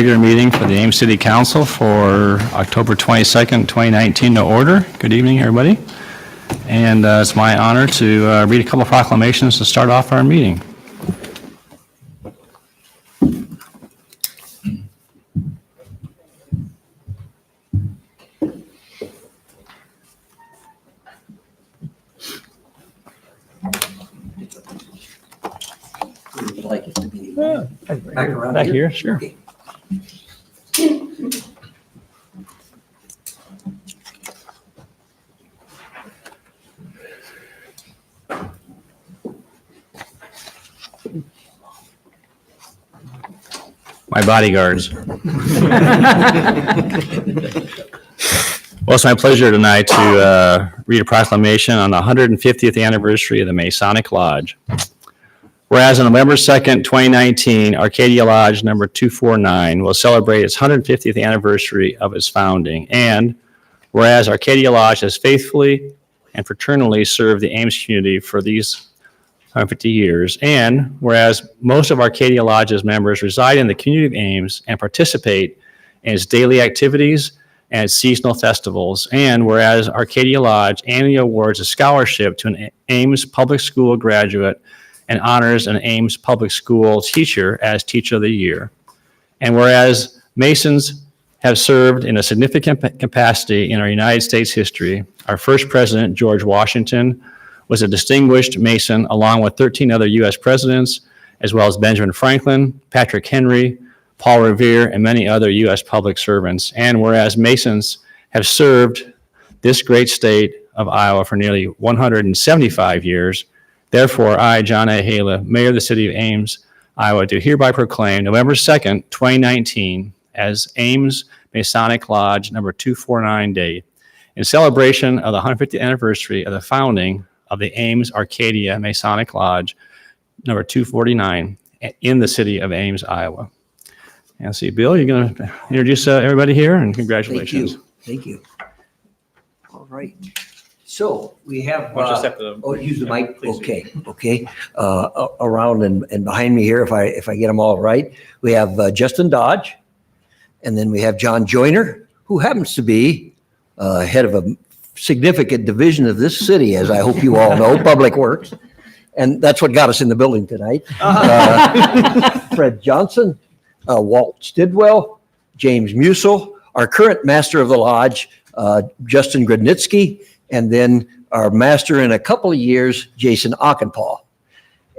regular meeting for the Ames City Council for October 22nd, 2019 to order. Good evening, everybody. And it's my honor to read a couple of proclamations to start off our meeting. Would you like it to be back around Back here, sure. Okay. My bodyguards. Well, it's my pleasure tonight to read a proclamation on the 150th anniversary of the Masonic Lodge. Whereas on November 2nd, 2019, Arcadia Lodge number 249 will celebrate its 150th anniversary of its founding. And whereas Arcadia Lodge has faithfully and fraternally served the Ames community for these 150 years. And whereas most of Arcadia Lodge's members reside in the community of Ames and participate in its daily activities and its seasonal festivals. And whereas Arcadia Lodge annually awards a scholarship to an Ames public school graduate and honors an Ames public school teacher as Teacher of the Year. And whereas Masons have served in a significant capacity in our United States history, our first president, George Washington, was a distinguished Mason along with 13 other U.S. presidents, as well as Benjamin Franklin, Patrick Henry, Paul Revere, and many other U.S. public servants. And whereas Masons have served this great state of Iowa for nearly 175 years, therefore, I, John A. Hala, Mayor of the City of Ames, Iowa, do hereby proclaim November 2nd, 2019 as Ames Masonic Lodge number 249 Day in celebration of the 150th anniversary of the founding of the Ames Arcadia Masonic Lodge number 249 in the city of Ames, Iowa. And see, Bill, you're going to introduce everybody here, and congratulations. Thank you. All right. So we have, use the mic. Okay. Around and behind me here, if I get them all right, we have Justin Dodge, and then we have John Joyner, who happens to be head of a significant division of this city, as I hope you all know, Public Works, and that's what got us in the building tonight. Fred Johnson, Walt Stidwell, James Musel, our current master of the lodge, Justin Grodnitsky, and then our master in a couple of years, Jason Ockenpaw.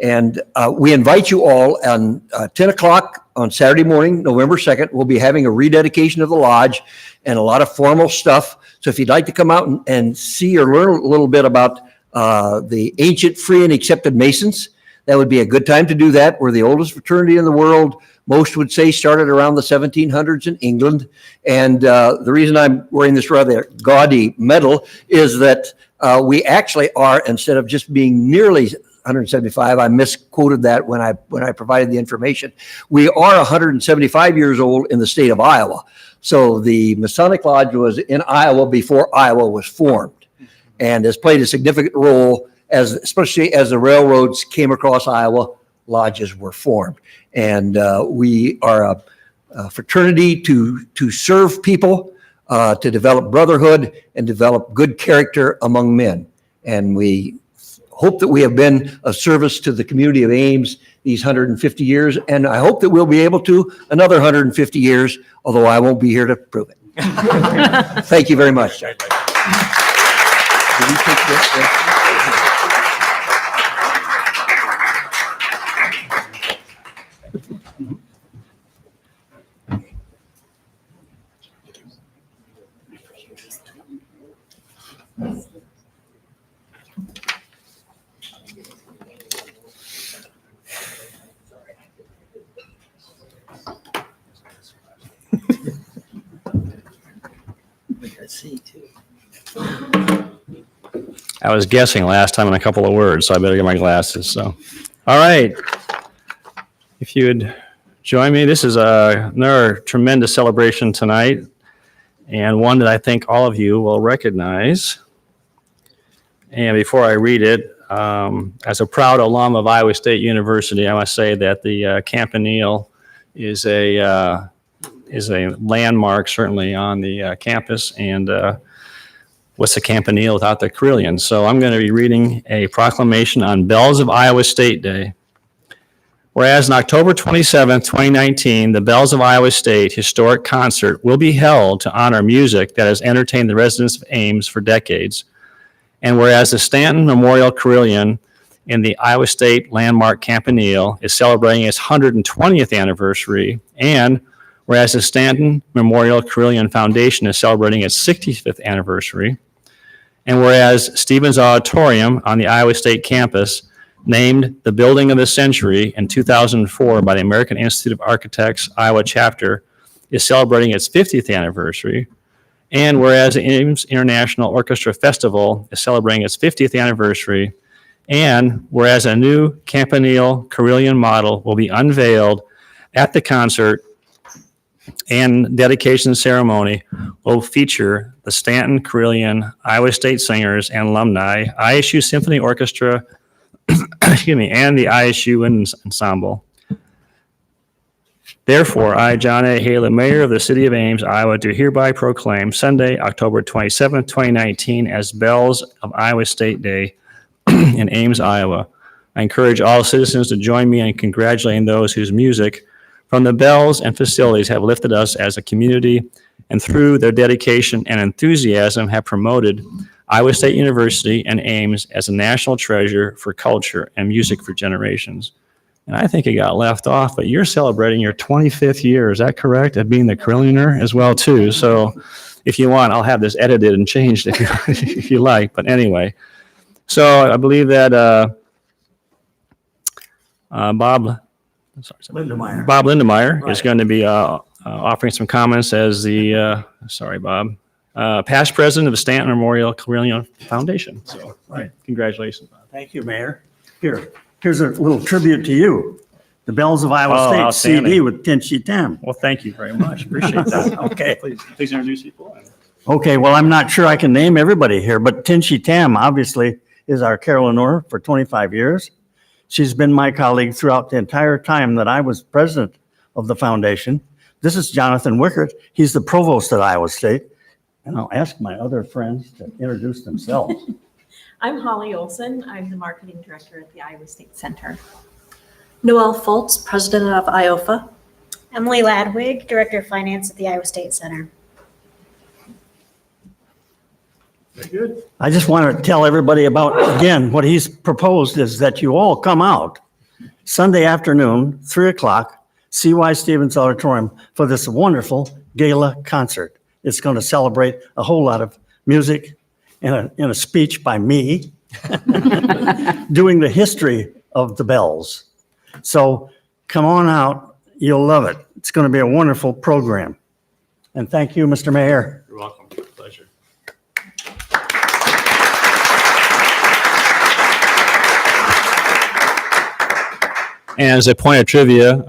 And we invite you all on 10 o'clock on Saturday morning, November 2nd. We'll be having a rededication of the lodge and a lot of formal stuff. So if you'd like to come out and see or learn a little bit about the ancient, free, and accepted Masons, that would be a good time to do that. We're the oldest fraternity in the world. Most would say started around the 1700s in England. And the reason I'm wearing this rather gaudy medal is that we actually are, instead of just being nearly 175, I misquoted that when I provided the information. We are 175 years old in the state of Iowa. So the Masonic Lodge was in Iowa before Iowa was formed, and has played a significant role especially as the railroads came across Iowa, lodges were formed. And we are a fraternity to serve people, to develop brotherhood and develop good character among men. And we hope that we have been of service to the community of Ames these 150 years. And I hope that we'll be able to another 150 years, although I won't be here to prove it. Thank you very much. Did you take this? I was guessing last time in a couple of words, so I better get my glasses. So, all right. If you would join me, this is another tremendous celebration tonight, and one that I think all of you will recognize. And before I read it, as a proud alum of Iowa State University, I must say that the Campanile is a is a landmark certainly on the campus, and what's a campanile without the carillon? So I'm going to be reading a proclamation on Bells of Iowa State Day. Whereas on October 27, 2019, the Bells of Iowa State Historic Concert will be held to honor music that has entertained the residents of Ames for decades. And whereas the Stanton Memorial Carillon in the Iowa State Landmark Campanile is celebrating its 120th anniversary, and whereas the Stanton Memorial Carillon Foundation is celebrating its 65th anniversary, and whereas Stevens Auditorium on the Iowa State campus, named the Building of the Century in 2004 by the American Institute of Architects Iowa chapter, is celebrating its 50th anniversary, and whereas the Ames International Orchestra Festival is celebrating its 50th anniversary, and whereas a new campanile carillon model will be unveiled at the concert, and dedication ceremony will feature the Stanton Carillon, Iowa State Singers and Alumni, ISU Symphony Orchestra, and the ISU Wind Ensemble. Therefore, I, John A. Haley, Mayor of the City of Ames, Iowa, do hereby proclaim Sunday, October 27, 2019, as Bells of Iowa State Day in Ames, Iowa. I encourage all citizens to join me in congratulating those whose music from the bells and facilities have lifted us as a community, and through their dedication and enthusiasm have promoted Iowa State University and Ames as a national treasure for culture and music for generations. And I think it got left off, but you're celebrating your 25th year, is that correct, at being the carillioner as well, too? So if you want, I'll have this edited and changed if you like, but anyway. So I believe that Bob Lindemeyer Right. is going to be offering some comments as the, past president of the Stanton Memorial Carillon Foundation. So, Right. Congratulations, Bob. Thank you, Mayor. Here's a little tribute to you. The Bells of Iowa Oh, State outstanding. CD with Tinchy Tam. Well, thank you very much. Appreciate that. Okay. Please introduce people. Okay, well, I'm not sure I can name everybody here, but Tinchy Tam obviously is our carillioner for 25 years. She's been my colleague throughout the entire time that I was president of the foundation. This is Jonathan Wickert. He's the provost at Iowa State. And I'll ask my other friends to introduce themselves. I'm Holly Olson. I'm the marketing director at the Iowa State Center. Noelle Foltz, president of IOFA. Emily Ladwig, Director of Finance at the Iowa State Center. Very good. I just want to tell everybody about, again, what he's proposed is that you all come out Sunday afternoon, 3 o'clock, CY Stevens Auditorium for this wonderful gala concert. It's going to celebrate a whole lot of music and a speech by me doing the history of the bells. So come on out. You'll love it. It's going to be a wonderful program. And thank you, Mr. Mayor. You're welcome. Pleasure. And as a point of trivia,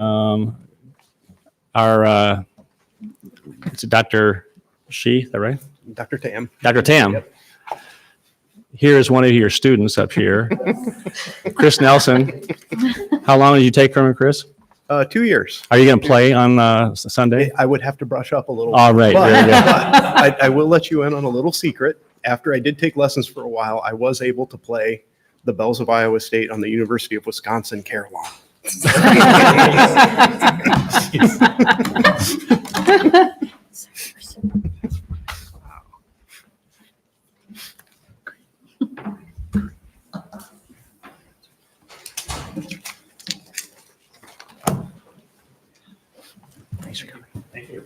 our it's Dr. Shi, is that right? Dr. Tam. Dr. Tam. Yep. Here is one of your students up here, Chris Nelson. How long did you take from him, Chris? 2 years. Are you going to play on Sunday? I would have to brush up a little. All right. But, Very good. but I will let you in on a little secret. After I did take lessons for a while, I was able to play the Bells of Iowa State on the University of Wisconsin Carillon. Thanks for coming. Thank you.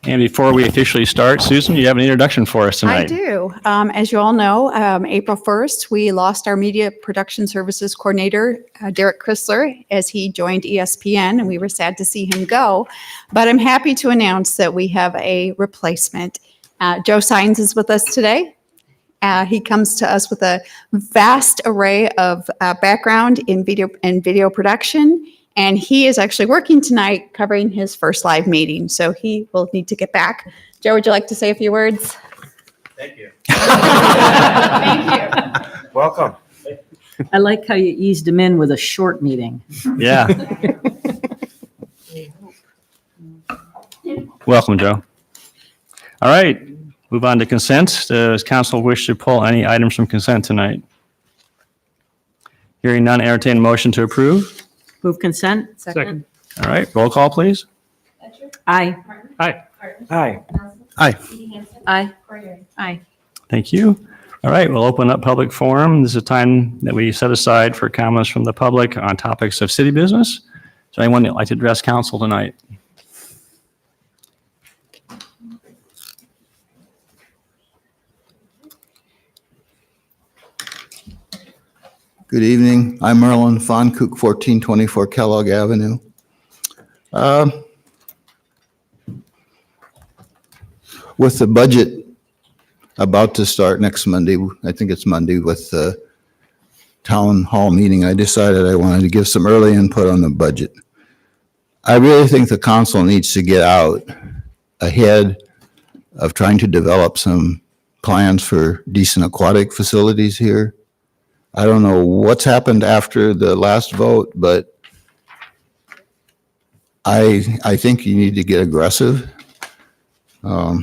And before we officially start, Susan, you have an introduction for us tonight. I do. As you all know, April 1st, we lost our media production services coordinator, Derek Chrysler, as he joined ESPN, and we were sad to see him go. But I'm happy to announce that we have a replacement. Joe Sines is with us today. He comes to us with a vast array of background in video production And he is actually working tonight covering his first live meeting. So he will need to get back. Joe, would you like to say a few words? Thank you. Thank you. Welcome. I like how you eased him in with a short meeting. Yeah. Welcome, Joe. All right, move on to consent. Does council wish to pull any items from consent tonight? Hearing none, entertain a motion to approve. Move consent? Second. All right, roll call, please. Aye. Aye. Aye. Aye. Aye. Aye. Thank you. All right, we'll open up public forum. This is a time that we set aside for comments from the public on topics of city business. Is there anyone that'd like to address council tonight? Good evening. I'm Merlin Fonkook, 1424 Kellogg Avenue. With the budget about to start next Monday, I think it's Monday, with the town hall meeting, I decided I wanted to give some early input on the budget. I really think the council needs to get out ahead of trying to develop some plans for decent aquatic facilities here. I don't know what's happened after the last vote, but I think you need to get aggressive. I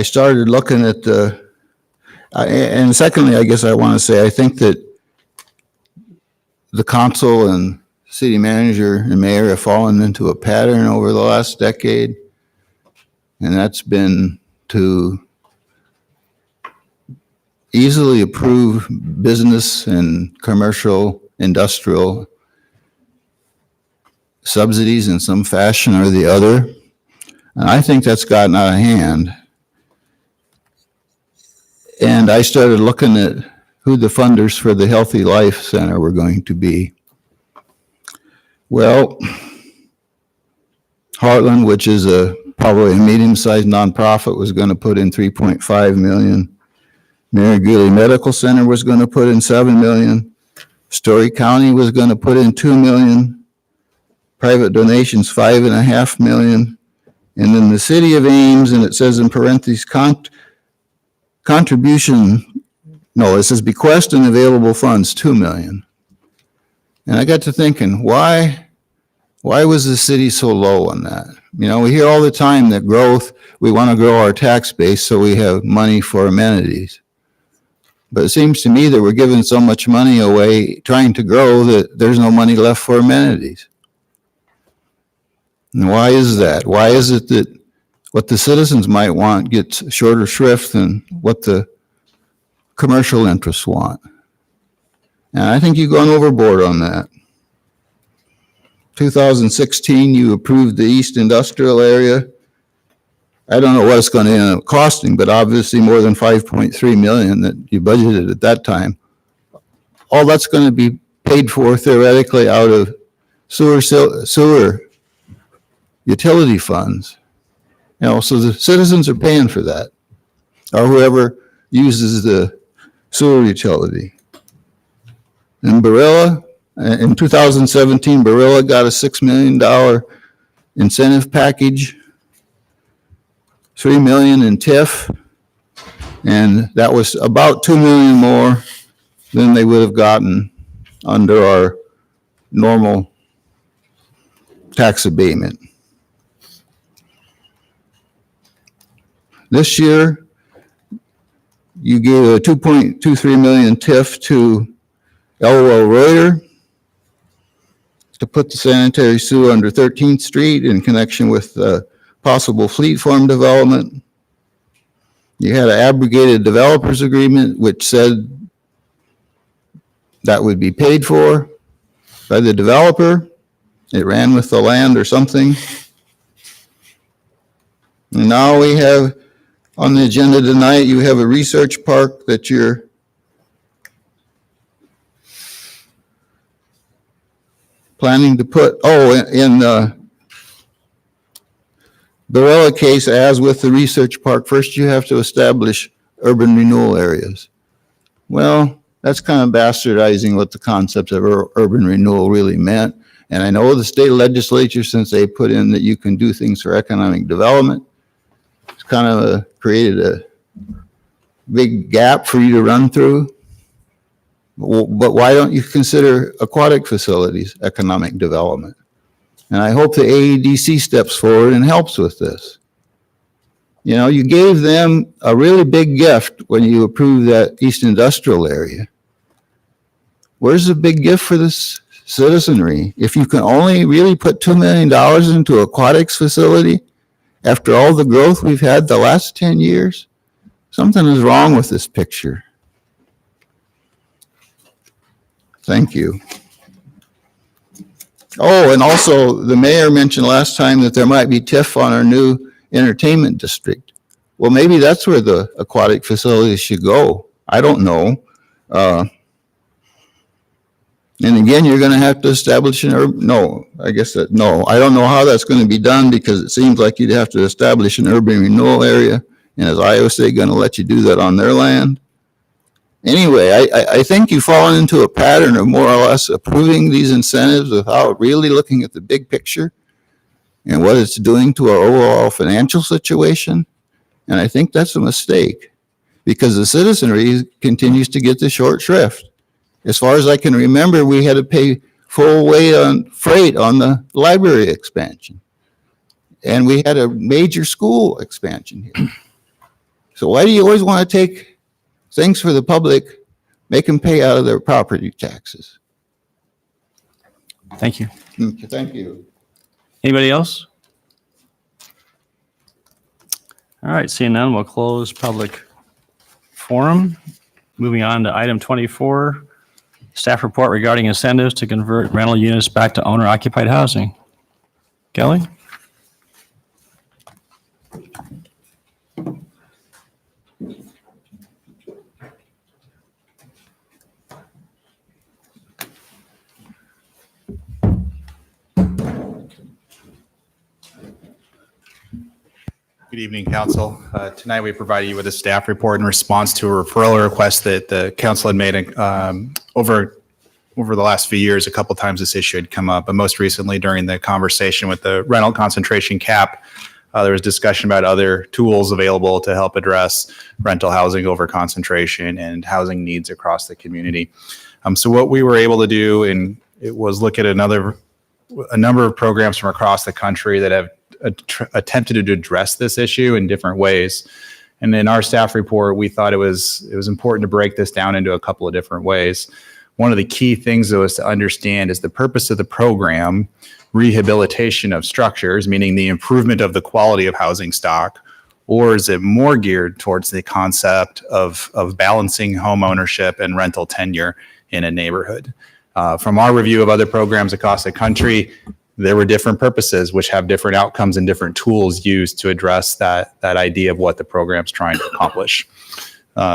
started looking at and secondly, I guess I want to say, I think that the council and city manager and mayor have fallen into a pattern over the last decade, and that's been to easily approve business and commercial, industrial subsidies in some fashion or the other. And I think that's gotten out of hand. And I started looking at who the funders for the Healthy Life Center were going to be. Well, Heartland, which is probably a medium-sized nonprofit, was going to put in $3.5 million. Mary Greeley Medical Center was going to put in $7 million. Story County was going to put in $2 million. Private donations, $5.5 million. And then the city of Ames, and it says in parentheses, it says bequest and available funds, $2 million. And I got to thinking, why was the city so low on that? You know, we hear all the time that growth, we want to grow our tax base so we have money for amenities. But it seems to me that we're giving so much money away trying to grow that there's no money left for amenities. And why is that? Why is it that what the citizens might want gets shorter shrift than what the commercial interests want? And I think you've gone overboard on that. 2016, you approved the East Industrial Area. I don't know what it's going to end up costing, but obviously more than $5.3 million that you budgeted at that time. All that's going to be paid for theoretically out of sewer utility funds. You know, so the citizens are paying for that, or whoever uses the sewer utility. In Barilla, in 2017, Barilla got a $6 million incentive package, $3 million in TIF, and that was about $2 million more than they would have gotten under our normal tax abatement. This year, you gave a $2.23 million TIF to Elwell Reuter to put the sanitary sewer under 13th Street in connection with possible fleet farm development. You had an abrogated developers agreement which said that would be paid for by the developer. It ran with the land or something. And now we have on the agenda tonight, you have a research park that you're planning to put, in the Barilla case, as with the research park, first you have to establish urban renewal areas. Well, that's kind of bastardizing what the concept of urban renewal really meant. And I know the state legislature, since they put in that you can do things for economic development, it's kind of created a big gap for you to run through. But why don't you consider aquatic facilities economic development? And I hope the AEDC steps forward and helps with this. You know, you gave them a really big gift when you approved that East Industrial area. Where's the big gift for this citizenry? If you can only really put $2 million into aquatics facility after all the growth we've had the last 10 years, something is wrong with this picture. Thank you. Oh, and also the mayor mentioned last time that there might be TIF on our new entertainment district. Well, maybe that's where the aquatic facilities should go. I don't know. And again, you're going to have to establish I don't know how that's going to be done, because it seems like you'd have to establish an urban renewal area. And is Iowa State going to let you do that on their land? Anyway, I think you've fallen into a pattern of more or less approving these incentives without really looking at the big picture and what it's doing to our overall financial situation. And I think that's a mistake, because the citizenry continues to get the short shrift. As far as I can remember, we had to pay full weight on freight on the library expansion. And we had a major school expansion here. So why do you always want to take things for the public, make them pay out of their property taxes? Thank you. Okay, thank you. Anybody else? All right, seeing none, we'll close public forum. Moving on to item 24, staff report regarding incentives to convert rental units back to owner-occupied housing. Kelly? Good evening, Council. Tonight we provided you with a staff report in response to a referral request that the Council had made over the last few years. A couple times this issue had come up, but most recently during the conversation with the rental concentration cap, there was discussion about other tools available to help address rental housing over concentration and housing needs across the community. So what we were able to do was look at a number of programs from across the country that have attempted to address this issue in different ways. And in our staff report, we thought it was important to break this down into a couple of different ways. One of the key things, though, is to understand is the purpose of the program, rehabilitation of structures, meaning the improvement of the quality of housing stock, or is it more geared towards the concept of balancing home ownership and rental tenure in a neighborhood? From our review of other programs across the country, there were different purposes which have different outcomes and different tools used to address that idea of what the program's trying to accomplish.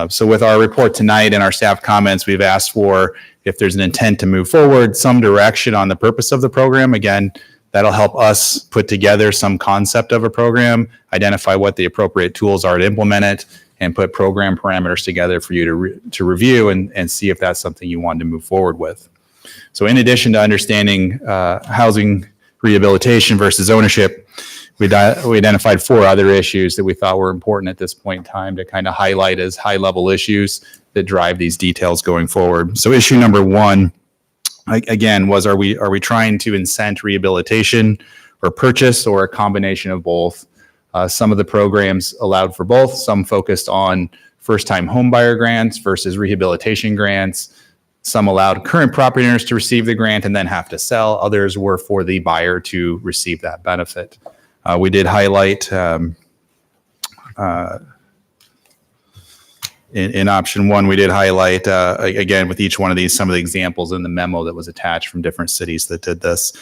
So with our report tonight and our staff comments, we've asked for, if there's an intent to move forward, some direction on the purpose of the program. Again, that'll help us put together some concept of a program, identify what the appropriate tools are to implement it, and put program parameters together for you to review and see if that's something you want to move forward with. So in addition to understanding housing rehabilitation versus ownership, we identified 4 other issues that we thought were important at this point in time to kind of highlight as high-level issues that drive these details going forward. So issue number 1, again, was are we trying to incent rehabilitation or purchase, or a combination of both? Some of the programs allowed for both. Some focused on first-time homebuyer grants versus rehabilitation grants. Some allowed current property owners to receive the grant and then have to sell. Others were for the buyer to receive that benefit. We did highlight in option 1, we did highlight, again, with each one of these, some of the examples in the memo that was attached from different cities that did this.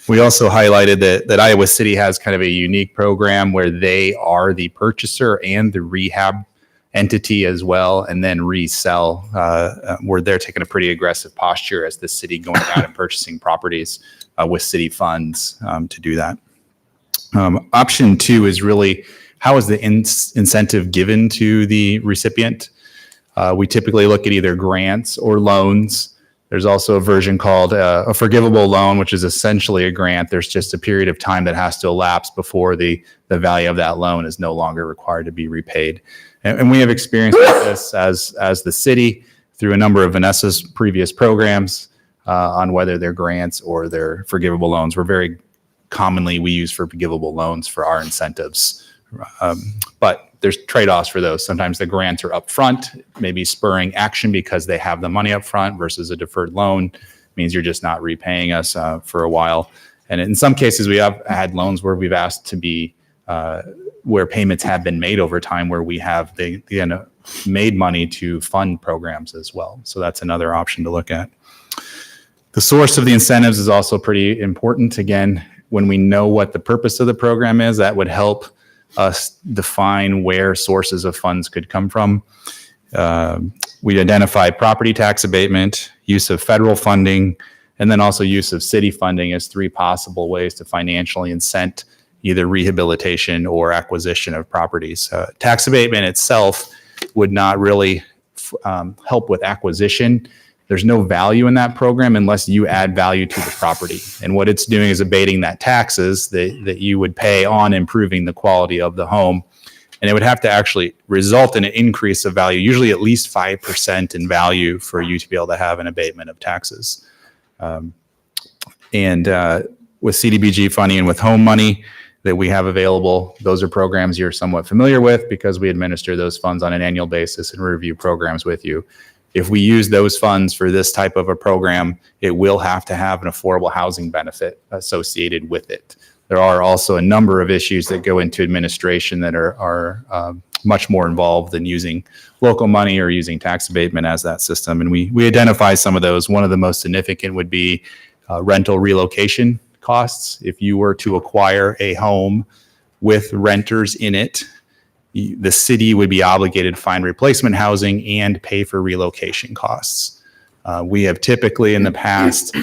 We also highlighted that Iowa City has kind of a unique program where they are the purchaser and the rehab entity as well, and then resell, where they're taking a pretty aggressive posture as the city going out and purchasing properties with city funds to do that. Option 2 is really, how is the incentive given to the recipient? We typically look at either grants or loans. There's also a version called a forgivable loan, which is essentially a grant. There's just a period of time that has to elapse before the value of that loan is no longer required to be repaid. And we have experience with this as the city through a number of Vanessa's previous programs on whether they're grants or they're forgivable loans. We use forgivable loans for our incentives. But there's trade-offs for those. Sometimes the grants are upfront, maybe spurring action because they have the money up front, versus a deferred loan means you're just not repaying us for a while. And in some cases, we have had loans where we've asked to be where payments have been made over time, where we have made money to fund programs as well. So that's another option to look at. The source of the incentives is also pretty important. Again, when we know what the purpose of the program is, that would help us define where sources of funds could come from. We identify property tax abatement, use of federal funding, and then also use of city funding as three possible ways to financially incent either rehabilitation or acquisition of properties. Tax abatement itself would not really help with acquisition. There's no value in that program unless you add value to the property. And what it's doing is abating that taxes that you would pay on improving the quality of the home. And it would have to actually result in an increase of value, usually at least 5% in value for you to be able to have an abatement of taxes. And with CDBG funding and with home money that we have available, those are programs you're somewhat familiar with because we administer those funds on an annual basis and review programs with you. If we use those funds for this type of a program, it will have to have an affordable housing benefit associated with it. There are also a number of issues that go into administration that are much more involved than using local money or using tax abatement as that system. And we identify some of those. One of the most significant would be rental relocation costs. If you were to acquire a home with renters in it, the city would be obligated to find replacement housing and pay for relocation costs. We have typically in the past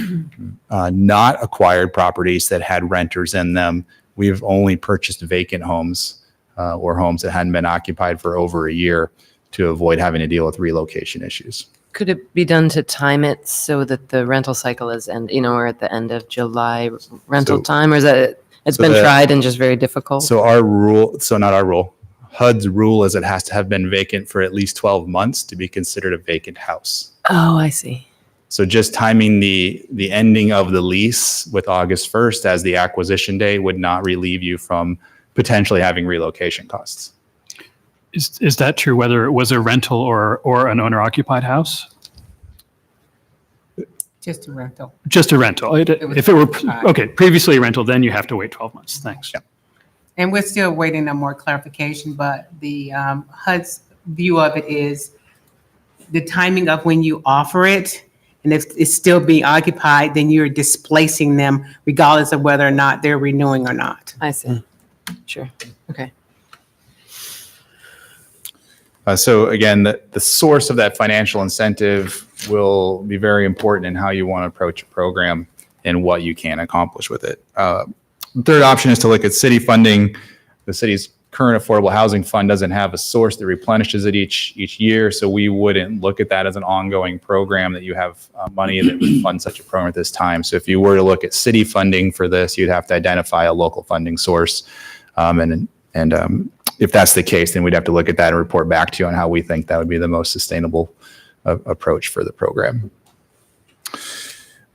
not acquired properties that had renters in them. We've only purchased vacant homes or homes that hadn't been occupied for over a year to avoid having to deal with relocation issues. Could it be done to time it so that the rental cycle is we're at the end of July rental time, or is that it's been tried and just very difficult? So not our rule. HUD's rule is it has to have been vacant for at least 12 months to be considered a vacant house. Oh, I see. So just timing the ending of the lease with August 1st as the acquisition date would not relieve you from potentially having relocation costs. Is that true, whether it was a rental or an owner-occupied house? Just a rental. Just a rental. If it were, okay, previously a rental, then you have to wait 12 months. Thanks. Yeah. And we're still waiting on more clarification, but the HUD's view of it is the timing of when you offer it, and if it's still being occupied, then you're displacing them regardless of whether or not they're renewing or not. I see. Sure. Okay. So again, the source of that financial incentive will be very important in how you want to approach a program and what you can accomplish with it. The third option is to look at city funding. The city's current affordable housing fund doesn't have a source that replenishes it each year, so we wouldn't look at that as an ongoing program that you have money that would fund such a program at this time. So if you were to look at city funding for this, you'd have to identify a local funding source. And if that's the case, then we'd have to look at that and report back to you on how we think that would be the most sustainable approach for the program.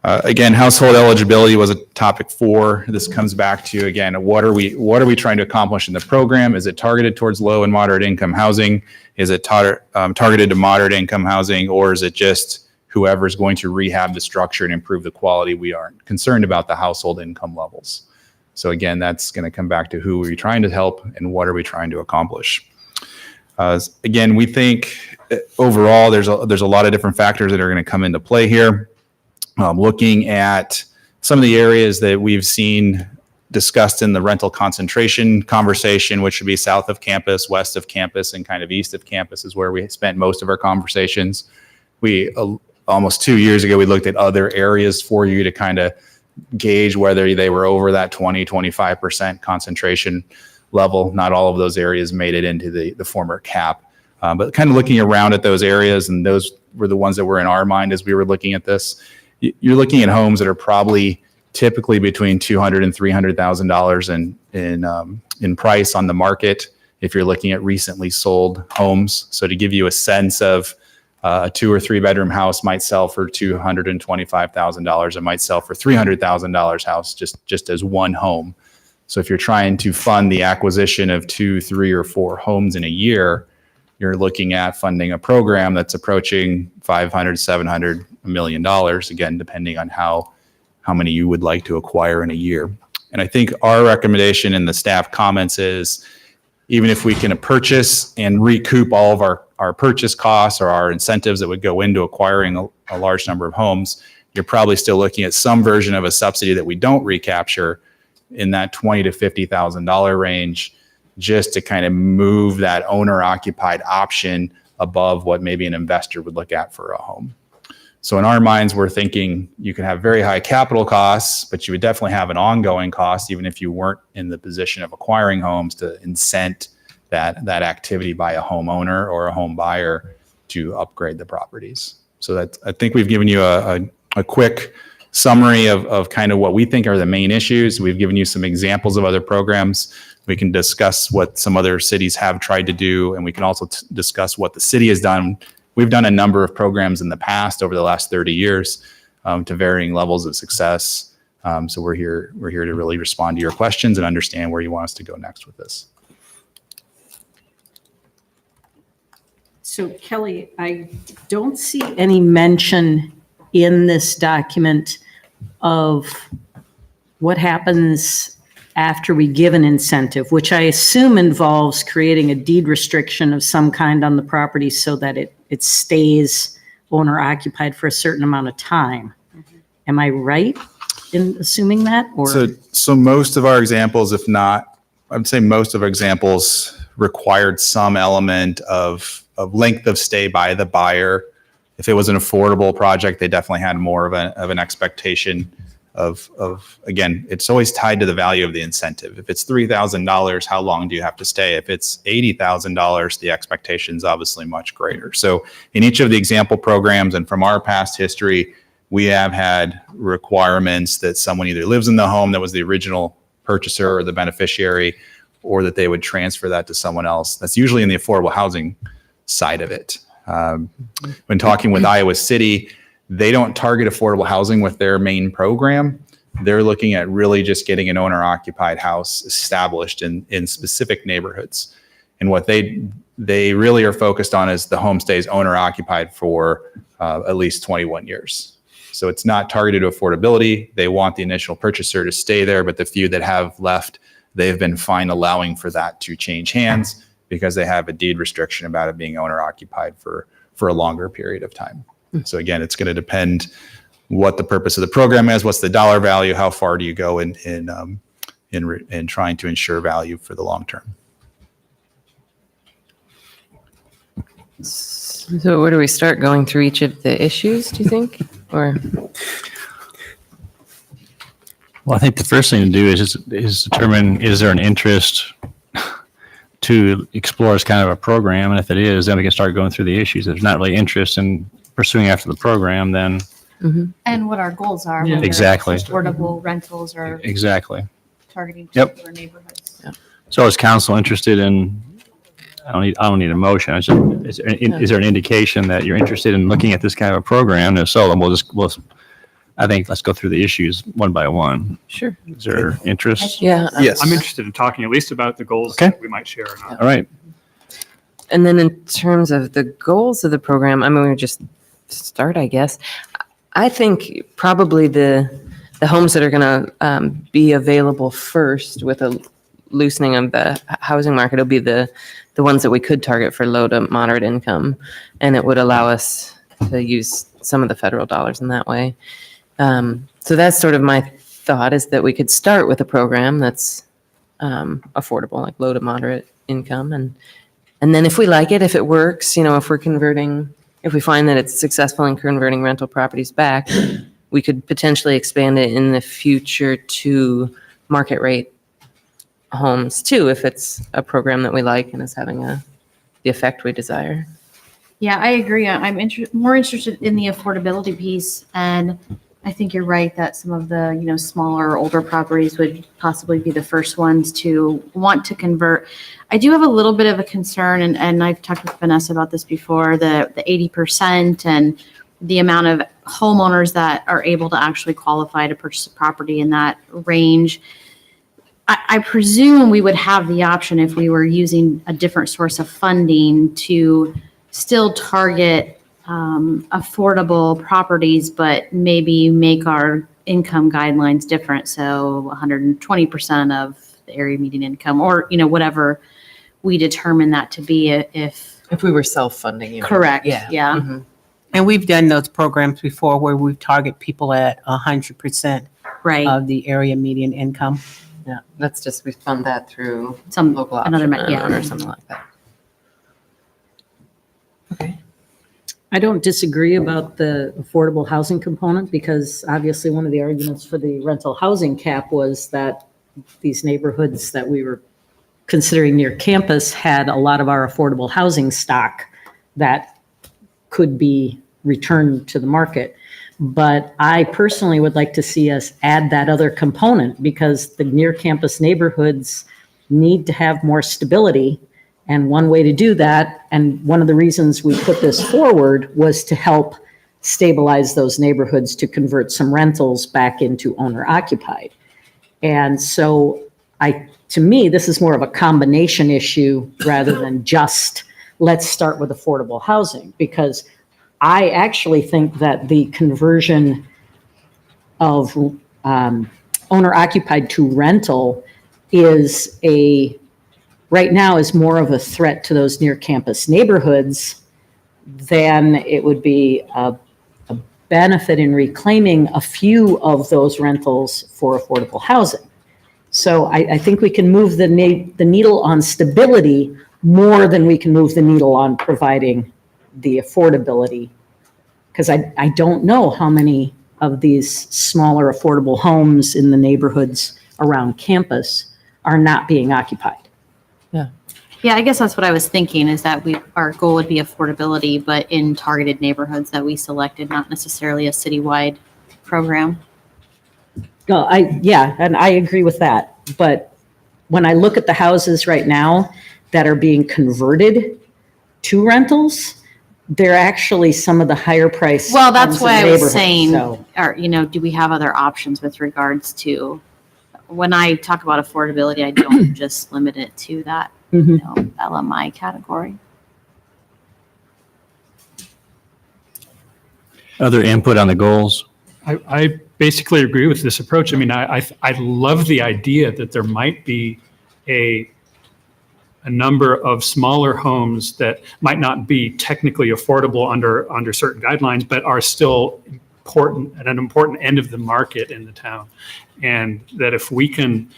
Again, household eligibility was a topic 4. This comes back to, again, what are we trying to accomplish in the program? Is it targeted towards low and moderate income housing? Is it targeted to moderate income housing, or is it just whoever's going to rehab the structure and improve the quality? We aren't concerned about the household income levels. So again, that's going to come back to who are we trying to help and what are we trying to accomplish? Again, we think overall there's a lot of different factors that are going to come into play here. Looking at some of the areas that we've seen discussed in the rental concentration conversation, which would be south of campus, west of campus, and kind of east of campus is where we spent most of our conversations. We almost 2 years ago, we looked at other areas for you to kind of gauge whether they were over that 20-25% concentration level. Not all of those areas made it into the former cap. But kind of looking around at those areas, and those were the ones that were in our mind as we were looking at this. You're looking at homes that are probably typically between $200,000 and $300,000 in price on the market if you're looking at recently sold homes. So to give you a sense of a 2 or 3 bedroom house might sell for $225,000. It might sell for $300,000 house just as one home. So if you're trying to fund the acquisition of 2, 3, or 4 homes in a year, you're looking at funding a program that's approaching $500, $700, $1 million, again, depending on how many you would like to acquire in a year. And I think our recommendation in the staff comments is, even if we can purchase and recoup all of our purchase costs or our incentives that would go into acquiring a large number of homes, you're probably still looking at some version of a subsidy that we don't recapture in that $20,000 to $50,000 range, just to kind of move that owner-occupied option above what maybe an investor would look at for a home. So in our minds, we're thinking you can have very high capital costs, but you would definitely have an ongoing cost, even if you weren't in the position of acquiring homes, to incent that activity by a homeowner or a home buyer to upgrade the properties. So I think we've given you a quick summary of kind of what we think are the main issues. We've given you some examples of other programs. We can discuss what some other cities have tried to do, and we can also discuss what the city has done. We've done a number of programs in the past over the last 30 years to varying levels of success. So we're here to really respond to your questions and understand where you want us to go next with this. So Kelly, I don't see any mention in this document of what happens after we give an incentive, which I assume involves creating a deed restriction of some kind on the property so that it stays owner occupied for a certain amount of time. Am I right in assuming that? Or So most of our examples, if not, I'd say most of our examples required some element of length of stay by the buyer. If it was an affordable project, they definitely had more of an expectation of again, it's always tied to the value of the incentive. If it's $3,000, how long do you have to stay? If it's $80,000, the expectation is obviously much greater. So in each of the example programs and from our past history, we have had requirements that someone either lives in the home that was the original purchaser or the beneficiary, or that they would transfer that to someone else. That's usually in the affordable housing side of it. When talking with Iowa City, they don't target affordable housing with their main program. They're looking at really just getting an owner-occupied house established in specific neighborhoods. And what they really are focused on is the home stays owner-occupied for at least 21 years. So it's not targeted to affordability. They want the initial purchaser to stay there, but the few that have left, they've been fine allowing for that to change hands because they have a deed restriction about it being owner-occupied for a longer period of time. So again, it's going to depend what the purpose of the program is, what's the dollar value, how far do you go in trying to ensure value for the long term. So where do we start, going through each of the issues, do you think? Or Well, I think the first thing to do is determine, is there an interest to explore this kind of a program? And if it is, then we can start going through the issues. If there's not really interest in pursuing after the program, then And what our goals are. Yeah. whether it's Exactly. Affordable rentals or exactly. targeting Yep. particular neighborhoods. So is council interested in, I don't need a motion. Is there an indication that you're interested in looking at this kind of a program? If so, then I think let's go through the issues one by one. sure. Is there interest? Yeah. Yes. I'm interested in talking at least about the goals Okay. that we might share or not. All right. And then in terms of the goals of the program, I mean, we just start, I guess. I think probably the homes that are going to be available first with a loosening of the housing market will be the ones that we could target for low to moderate income. And it would allow us to use some of the federal dollars in that way. So that's sort of my thought, is that we could start with a program that's affordable, like low to moderate income. And then if we like it, if it works, if we find that it's successful in converting rental properties back, we could potentially expand it in the future to market rate homes too, if it's a program that we like and is having a the effect we desire. Yeah, I agree. I'm more interested in the affordability piece, and I think you're right that some of the, smaller, older properties would possibly be the first ones to want to convert. I do have a little bit of a concern, and I've talked with Vanessa about this before, the 80% and the amount of homeowners that are able to actually qualify to purchase a property in that range. I presume we would have the option, if we were using a different source of funding, to still target affordable properties, but maybe make our income guidelines different. So 120% of the area median income, or, whatever we determine that to be, if we were self-funding. You mean. Correct. Yeah. Yeah. Mm-hmm. And we've done those programs before where we target people at 100% Right. of the area median income. Yeah, that's just, we fund that through Some local another option yeah. or something like that. Okay. I don't disagree about the affordable housing component, because obviously one of the arguments for the rental housing cap was that these neighborhoods that we were considering near campus had a lot of our affordable housing stock that could be returned to the market. But I personally would like to see us add that other component, because the near campus neighborhoods need to have more stability. And one way to do that, and one of the reasons we put this forward, was to help stabilize those neighborhoods, to convert some rentals back into owner occupied. And so to me, this is more of a combination issue rather than just let's start with affordable housing, because I actually think that the conversion of owner occupied to rental right now is more of a threat to those near campus neighborhoods than it would be a benefit in reclaiming a few of those rentals for affordable housing. So I think we can move the needle on stability more than we can move the needle on providing the affordability, because I don't know how many of these smaller affordable homes in the neighborhoods around campus are not being occupied. Yeah, I guess that's what I was thinking, is that our goal would be affordability, but in targeted neighborhoods that we selected, not necessarily a citywide program. No, and I agree with that. But when I look at the houses right now that are being converted to rentals, they're actually some of the higher price. Well, that's homes in why the I was neighborhood, saying, so. do we have other options with regards to, when I talk about affordability, I don't just limit it to that, LMI category. Other input on the goals? I basically agree with this approach. I mean, I love the idea that there might be a number of smaller homes that might not be technically affordable under certain guidelines, but are still important at an important end of the market in the town. And that if we can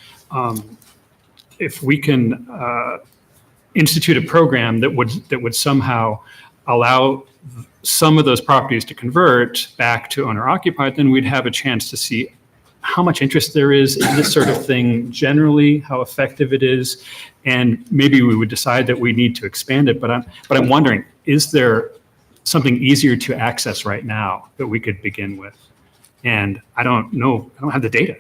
institute a program that would somehow allow some of those properties to convert back to owner occupied, then we'd have a chance to see how much interest there is in this sort of thing generally, how effective it is, and maybe we would decide that we need to expand it. But I'm wondering, is there something easier to access right now that we could begin with? And I don't know, I don't have the data.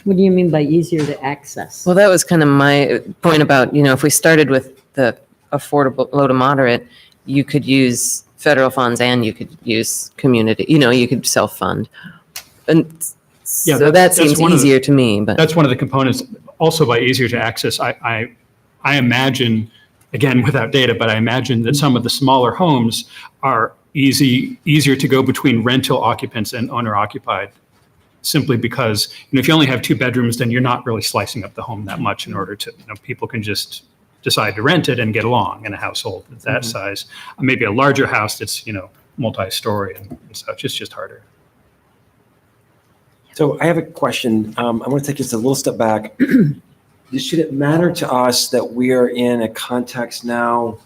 What do you mean by easier to access? Well, that was kind of my point about, if we started with the affordable low to moderate, you could use federal funds and you could use community, you could self-fund. And Yeah, so that seems easier to me, but. That's one of the components. Also, by easier to access, I imagine, again, without data, but I imagine that some of the smaller homes are easier to go between rental occupants and owner occupied, simply because if you only have 2 bedrooms, then you're not really slicing up the home that much in order to, people can just decide to rent it and get along in a household of that size. Maybe a larger house that's, multi-story and such, it's just harder. So I have a question. I want to take just a little step back. Should it matter to us that we are in a context now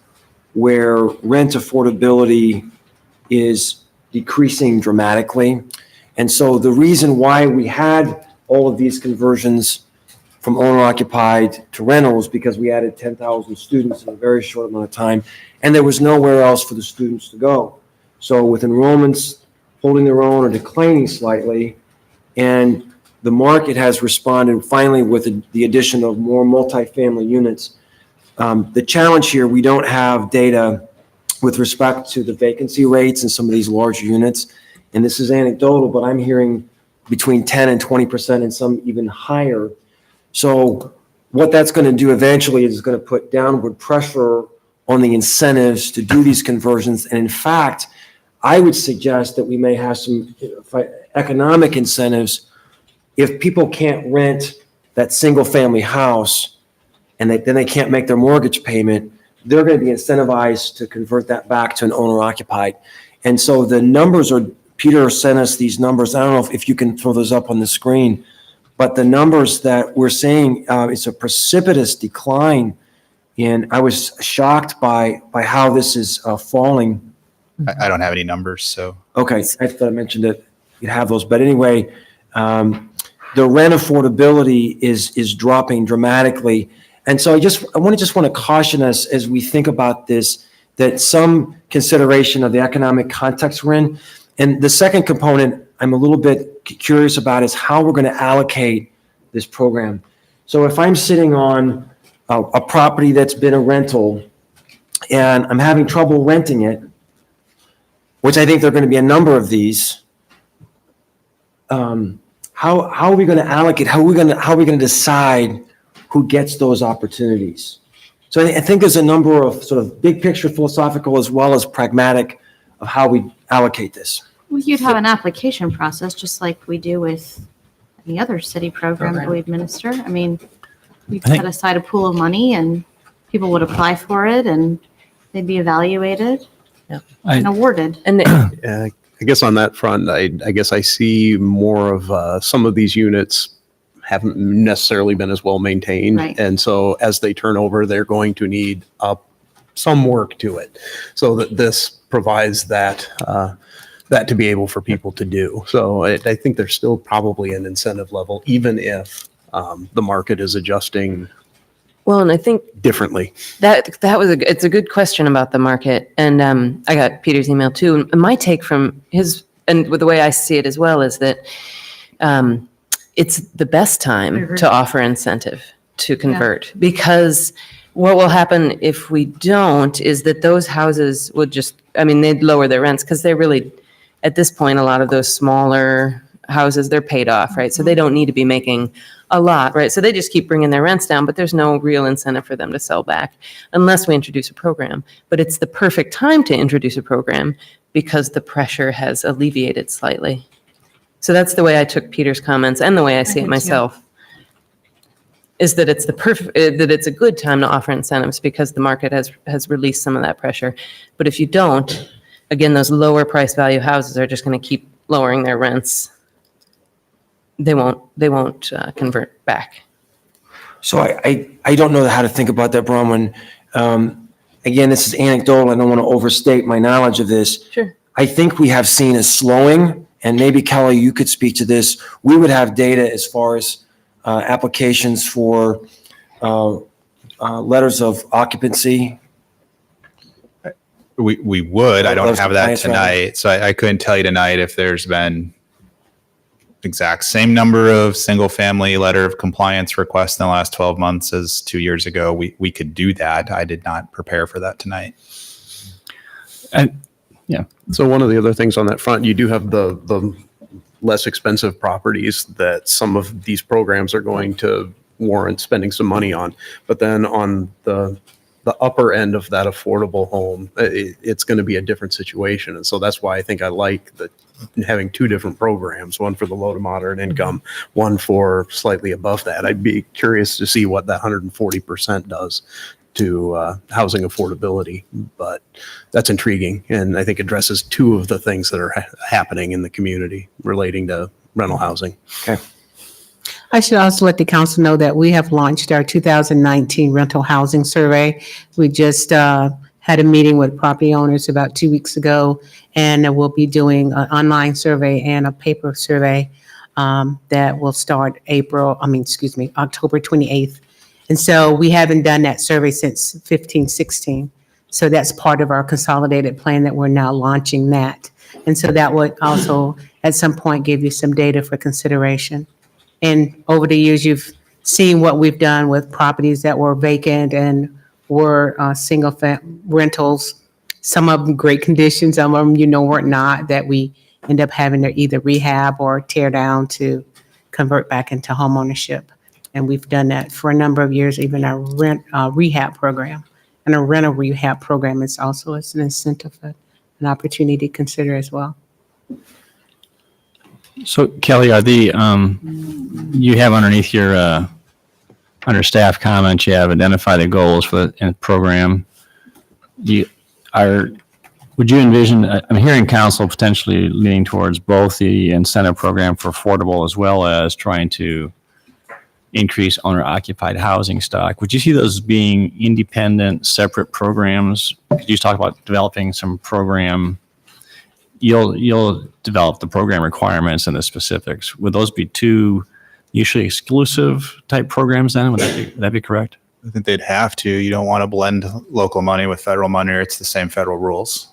where rent affordability is decreasing dramatically? And so the reason why we had all of these conversions from owner occupied to rentals because we added 10,000 students in a very short amount of time, and there was nowhere else for the students to go. So with enrollments holding their own or declining slightly, and the market has responded finally with the addition of more multifamily units. The challenge here, we don't have data with respect to the vacancy rates in some of these larger units. And this is anecdotal, but I'm hearing between 10 and 20% and some even higher. So what that's going to do eventually is going to put downward pressure on the incentives to do these conversions. And in fact, I would suggest that we may have some economic incentives if people can't rent that single family house and then they can't make their mortgage payment, they're going to be incentivized to convert that back to an owner occupied. And so the numbers are, Peter sent us these numbers. I don't know if you can throw those up on the screen, but the numbers that we're seeing, it's a precipitous decline. And I was shocked by how this is falling. I don't have any numbers, so. Okay, I thought I mentioned that you'd have those, but anyway, the rent affordability is dropping dramatically. And so I want to caution us as we think about this, that some consideration of the economic context we're in. And the second component I'm a little bit curious about is how we're going to allocate this program. So if I'm sitting on a property that's been a rental and I'm having trouble renting it, which I think there are going to be a number of these, how are we going to allocate? How are we going to decide who gets those opportunities? So I think there's a number of sort of big picture philosophical as well as pragmatic of how we allocate this. Well, you'd have an application process, just like we do with any other city program that we administer. I mean, we'd set aside a pool of money and people would apply for it and they'd be evaluated and awarded. And I guess on that front, I guess I see more of some of these units haven't necessarily been as well maintained. Right. And so as they turn over, they're going to need some work to it. So that this provides that to be able for people to do. So I think there's still probably an incentive level, even if the market is adjusting well, and I think differently. It's a good question about the market. And I got Peter's email too. And my take from his, and with the way I see it as well, is that it's the best time to offer incentive to convert, because what will happen if we don't is that those houses would just, they'd lower their rents because they're really, at this point, a lot of those smaller houses, they're paid off, right? So they don't need to be making a lot, right? So they just keep bringing their rents down, but there's no real incentive for them to sell back unless we introduce a program. But it's the perfect time to introduce a program because the pressure has alleviated slightly. So that's the way I took Peter's comments and the way I see it myself, is that it's that it's a good time to offer incentives because the market has released some of that pressure. But if you don't, again, those lower price value houses are just going to keep lowering their rents. They won't convert back. So I don't know how to think about that, Bronwyn. Again, this is anecdotal. I don't want to overstate my knowledge of this. Sure. I think we have seen a slowing, and maybe Kelly, you could speak to this. We would have data as far as applications for letters of occupancy. We would. I don't Letters of have that compliance, rather. tonight, so I couldn't tell you tonight if there's been exact same number of single-family letter of compliance requests in the last 12 months as 2 years ago. We could do that. I did not prepare for that tonight. And yeah. So one of the other things on that front, you do have the less expensive properties that some of these programs are going to warrant spending some money on. But then on the upper end of that affordable home, it's going to be a different situation. And so that's why I think I like having two different programs, one for the low to moderate income, one for slightly above that. I'd be curious to see what that 140% does to housing affordability, but that's intriguing. And I think addresses two of the things that are happening in the community relating to rental housing. Okay. I should also let the council know that we have launched our 2019 rental housing survey. We just had a meeting with property owners about 2 weeks ago, and we'll be doing an online survey and a paper survey. that will start October 28th. And so we haven't done that survey since 15-16. So that's part of our consolidated plan that we're now launching that. And so that would also at some point give you some data for consideration. And over the years, you've seen what we've done with properties that were vacant and were single rentals. Some of them great condition, some of them, were not, that we end up having to either rehab or tear down to convert back into homeownership. And we've done that for a number of years, even our rehab program. And a rental rehab program is also an incentive, an opportunity to consider as well. So Kelly, are you have underneath your, under staff comments, you have identify the goals for the program. Would you envision, I'm hearing council potentially leaning towards both the incentive program for affordable as well as trying to increase owner-occupied housing stock. Would you see those being independent, separate programs? Could you talk about developing some program? You'll develop the program requirements and the specifics. Would those be two mutually exclusive type programs then? Would that be correct? I think they'd have to. You don't want to blend local money with federal money, or it's the same federal rules.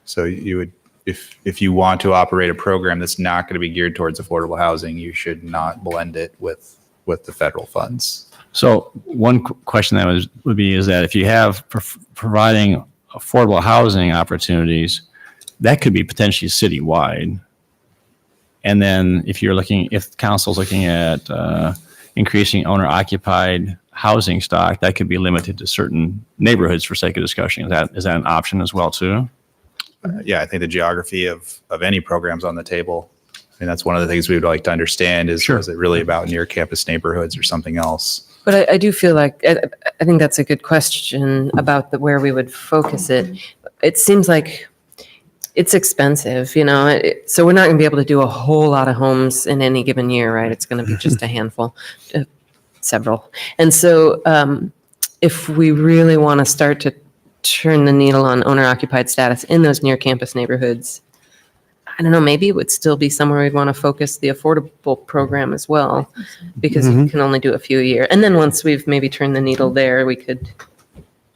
So you would, if you want to operate a program that's not going to be geared towards affordable housing, you should not blend it with the federal funds. So one question that would be is that if you have providing affordable housing opportunities, that could be potentially citywide. And then if council's looking at increasing owner-occupied housing stock, that could be limited to certain neighborhoods for sake of discussion. Is that an option as well too? Yeah, I think the geography of any programs on the table. I mean, that's one of the things we would like to understand is, is it really about near campus neighborhoods or something else? But I do feel like, I think that's a good question about where we would focus it. It seems like it's expensive, so we're not going to be able to do a whole lot of homes in any given year, right? It's going to be just a handful, several. And so if we really want to start to turn the needle on owner-occupied status in those near campus neighborhoods, I don't know, maybe it would still be somewhere we'd want to focus the affordable program as well, because you can only do a few a year. And then once we've maybe turned the needle there, we could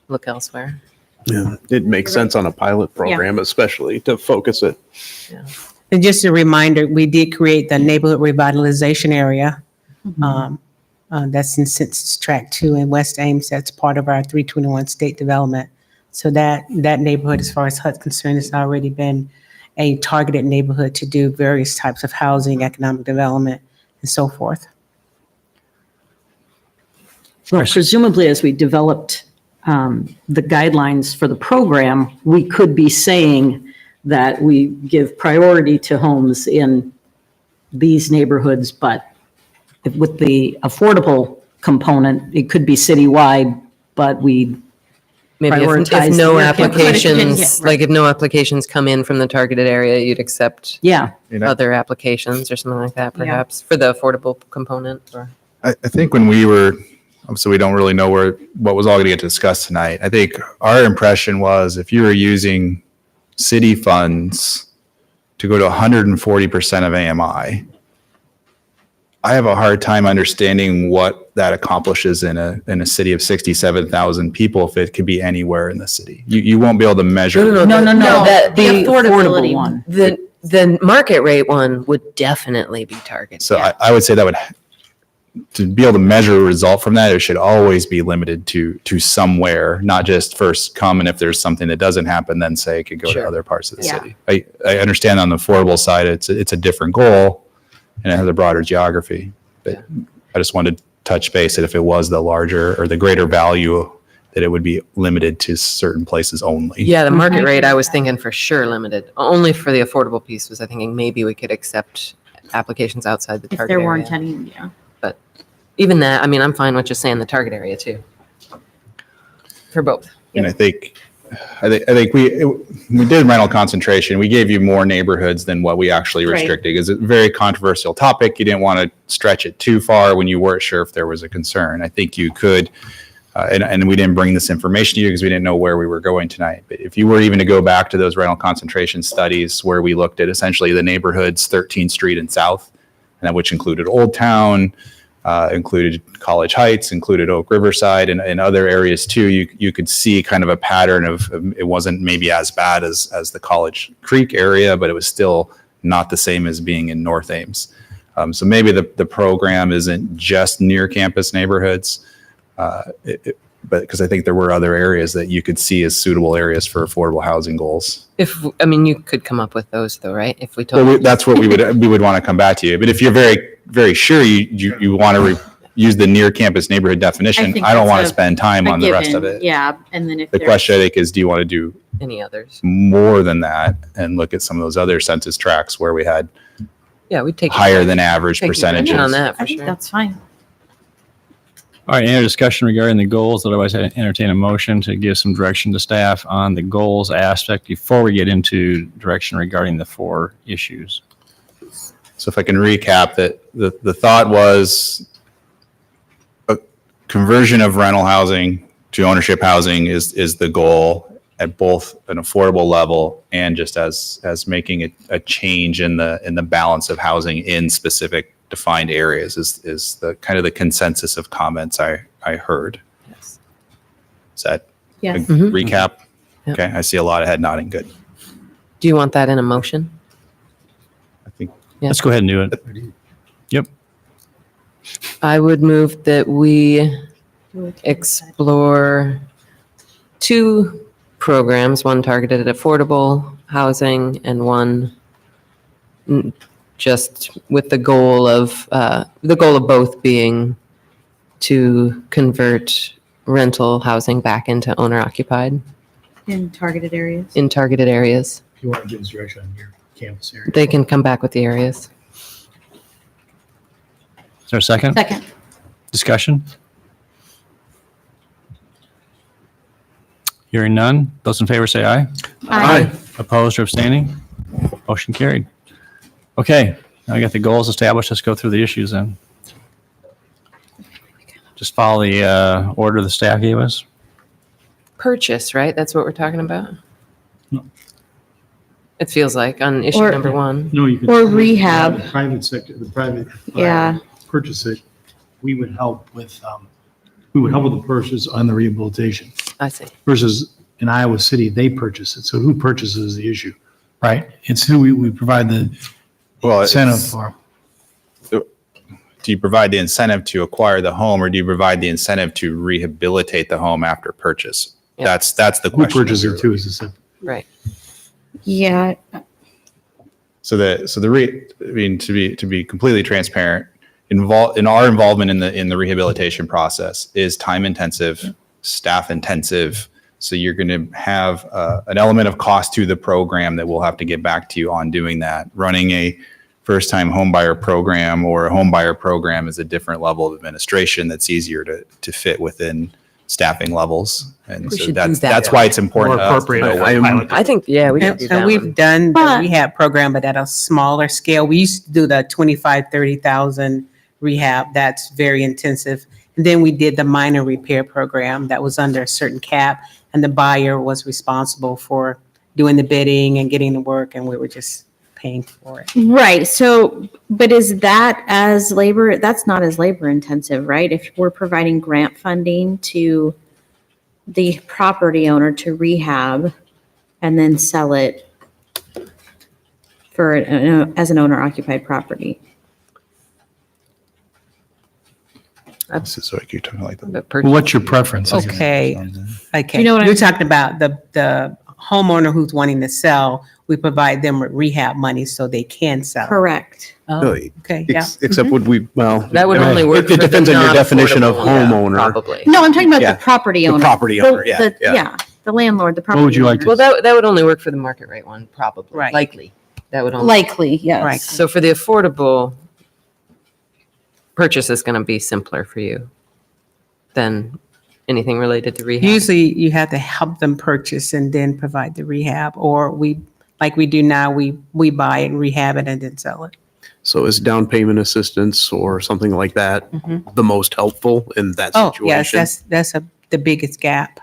look elsewhere. Yeah, it makes sense on a pilot program, especially to focus it. Yeah. And just a reminder, we did create the neighborhood revitalization area. That's in Census Tract 2 in West Ames. That's part of our 321 state development. So that neighborhood, as far as HUD's concerned, has already been a targeted neighborhood to do various types of housing, economic development, and so forth. Well, presumably, as we developed the guidelines for the program, we could be saying that we give priority to homes in these neighborhoods, but with the affordable component, it could be citywide, but we Maybe prioritize if no the- applications, like if no applications come in from the targeted area, you'd accept Yeah, other applications or something like that, perhaps, for the affordable component. Or I think when we were, obviously we don't really know what was all going to get discussed tonight. I think our impression was if you were using city funds to go to 140% of AMI, I have a hard time understanding what that accomplishes in a city of 67,000 people if it could be anywhere in the city. You won't be able to measure. no, that the affordability affordable one. The market rate one would definitely be targeted. So I would say that to be able to measure a result from that, it should always be limited to somewhere, not just first come, and if there's something that doesn't happen, then say it could go to other parts of the city. I understand on the affordable side, it's a different goal and it has a broader geography, but I just wanted to touch base that if it was the larger or the greater value, that it would be limited to certain places only. Yeah, the market rate, I was thinking for sure limited. Only for the affordable piece was I thinking maybe we could accept applications outside the If target there area. weren't any, But even that, I mean, I'm fine with just saying the target area too. For both. And I think we did rental concentration. We gave you more neighborhoods than what we actually Right. restricted. It's a very controversial topic. You didn't want to stretch it too far when you weren't sure if there was a concern. I think you could, and we didn't bring this information to you because we didn't know where we were going tonight. But if you were even to go back to those rental concentration studies where we looked at essentially the neighborhoods 13th Street and South, and that which included Old Town, included College Heights, included Oak Riverside, and other areas too. You could see kind of a pattern of it wasn't maybe as bad as the College Creek area, but it was still not the same as being in North Ames. So maybe the program isn't just near campus neighborhoods, but because I think there were other areas that you could see as suitable areas for affordable housing goals. You could come up with those though, right? If we told Well, that's what we would want to come back to you. But if you're very, very sure you want to use the near campus neighborhood definition, think I don't that's want a- to spend time A on the rest of given, it. Yeah, and then if The there's- question I think is, do you want to do any others? more than that and look at some of those other census tracts where we had Yeah, we'd take higher than average take percentages? on that for I think sure. that's fine. All right, any other discussion regarding the goals? Otherwise, I entertain a motion to give some direction to staff on the goals aspect before we get into direction regarding the 4 issues. So if I can recap that, the thought was a conversion of rental housing to ownership housing is the goal at both an affordable level and just as making a change in the balance of housing in specific defined areas is the kind of the consensus of comments I heard. Yes. Is that Yes. a Mhm. recap? Yep. Okay, I see a lot of head nodding. Good. Do you want that in a motion? I think Yeah. Let's go ahead and do it. Yep. I would move that we explore 2 programs, one targeted at affordable housing and one just with the goal of both being to convert rental housing back into owner occupied In targeted areas. in targeted areas. If you want to give us direction on your campus area. They can come back with the areas. Is there a second? Second. Discussion? Hearing none. Those in favor say aye. Aye. Opposed or abstaining? Motion carried. Okay, now we got the goals established. Let's go through the issues then. Just follow the order the staff gave us. Purchase, right? That's what we're talking about? No. It feels like on issue Or- number 1. No, you could. Or rehab. The private sector, the private. Yeah. Purchase it, we would help with the purchase on the rehabilitation I see. versus in Iowa City, they purchase it. So who purchases the issue, right? It's who we provide the Well, incentive for. do you provide the incentive to acquire the home or do you provide the incentive to rehabilitate the home after purchase? Yeah. That's the Who question. purchases it too is the separate. Right. Yeah. So to be completely transparent, in our involvement in the rehabilitation process is time intensive, staff intensive. So you're going to have an element of cost to the program that we'll have to get back to you on doing that. Running a first-time homebuyer program or a homebuyer program is a different level of administration that's easier to fit within staffing levels. And We so should do that. that's why it's important. Or to us to appropriate know a what- pilot. I think, yeah, we can And do and that we've one. done the But- rehab program, but at a smaller scale. We used to do the 25, 30,000 rehab. That's very intensive. And then we did the minor repair program that was under a certain cap, and the buyer was responsible for doing the bidding and getting the work, and we were just paying for it. Right. So, but is that as labor? That's not as labor intensive, right? If we're providing grant funding to the property owner to rehab and then sell it for as an owner occupied property. So you're talking like But Well, purchase- what's your preference? Okay. Okay. you know what You're I'm- talking about the homeowner who's wanting to sell. We provide them with rehab money so they can sell. Correct. Oh, Really? okay, yeah. Except would we, well. That would only work It for the depends on your definition of non-affordable one, homeowner. Probably. No, I'm talking about Yeah. the property The owner. property owner, yeah, yeah. Yeah, the landlord, the property. would you like to- Well, that would only work for the market rate one, probably. Right. Likely. That would only. Likely, yes. Right. So for the affordable, purchase is going to be simpler for you than anything related to rehab. Usually you have to help them purchase and then provide the rehab, or like we do now, we buy it and rehab it and then sell it. So is down payment assistance or something like that Mhm. the most helpful in that Oh, situation? yes, that's the biggest gap.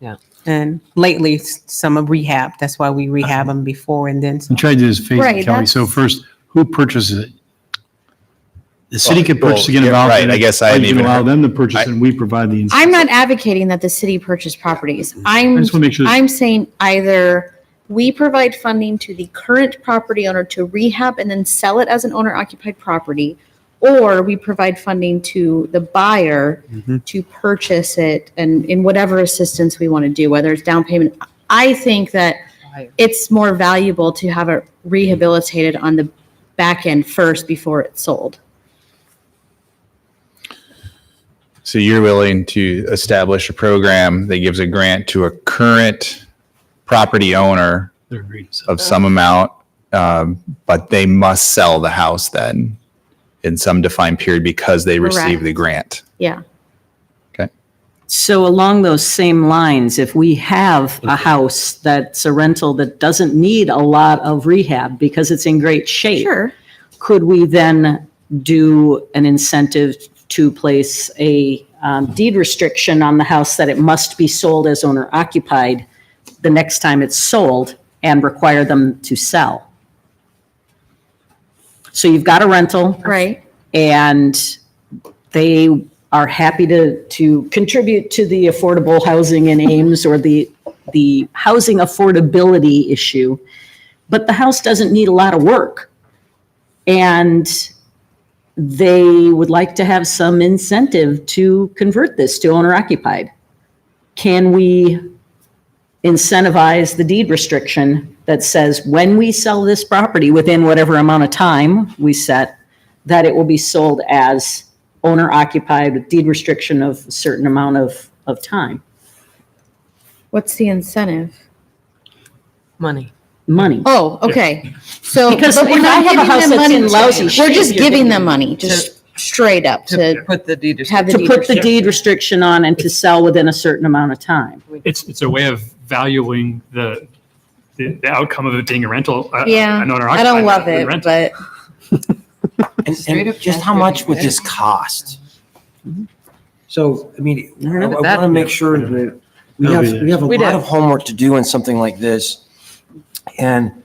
Yeah. And lately, some of rehab, that's why we rehab them before and then I'm some. trying to do this face, Right, Kelly. So that's- first, who purchases it? The city could purchase and get yeah, involved. right, I guess I Or hadn't you can even allow heard- them to purchase and we provide the. I'm not advocating that the city purchase properties. I just want to make sure. I'm saying either we provide funding to the current property owner to rehab and then sell it as an owner occupied property, or we provide funding to the buyer to purchase it and in whatever assistance we want to do, whether it's down payment. I think that it's more valuable to have it rehabilitated on the back end first before it's sold. So you're willing to establish a program that gives a grant to a current property owner of some amount, but they must sell the house then in some defined period because they received the grant. Yeah. So along those same lines, if we have a house that's a rental that doesn't need a lot of rehab because it's in great shape, Sure. could we then do an incentive to place a deed restriction on the house that it must be sold as owner occupied the next time it's sold and require them to sell? So you've got a rental. Right. And they are happy to contribute to the affordable housing in Ames or the housing affordability issue, but the house doesn't need a lot of work. And they would like to have some incentive to convert this to owner occupied. Can we incentivize the deed restriction that says when we sell this property within whatever amount of time we set, that it will be sold as owner occupied with deed restriction of a certain amount of time? What's the incentive? Money. Money. Oh, okay. So, Because but we're if not I have a giving house them that's money. in lousy We're shape, just you're giving giving them money, just straight up to Put the deed have the To deed put the restriction. deed restriction on and to sell within a certain amount of time. It's a way of valuing the outcome of it being a rental. Yeah, an owner I don't love occupied it, rental. but And just how much would this cost? So, I mean, I want to make sure that we have a lot of homework to do in something like this. And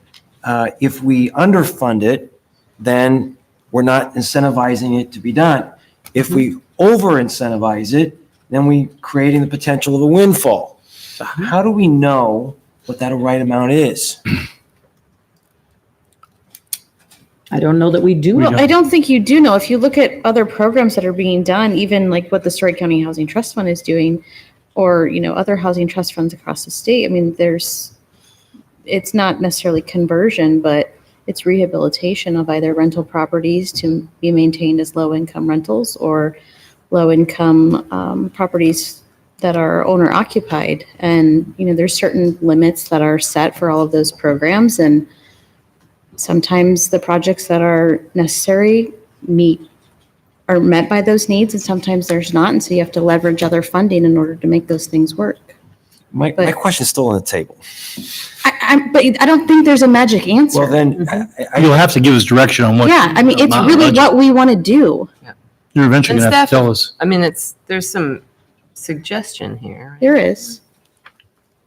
if we underfund it, then we're not incentivizing it to be done. If we over incentivize it, then we creating the potential of a windfall. So how do we know what that right amount is? I don't know that we do. well, I don't think you do know. If you look at other programs that are being done, even like what the Story County Housing Trust Fund is doing, or, other housing trust funds across the state, I mean, it's not necessarily conversion, but it's rehabilitation of either rental properties to be maintained as low-income rentals or low-income properties that are owner occupied. And, there's certain limits that are set for all of those programs. And sometimes the projects that are necessary are met by those needs, and sometimes there's not. And so you have to leverage other funding in order to make those things work. My question's still on the table. But I don't think there's a magic answer. Well, then, You'll have to give us direction on what. Yeah, I mean, it's really what we want to do. You're eventually And gonna have to staff- tell us. I mean, there's some suggestion here. There is.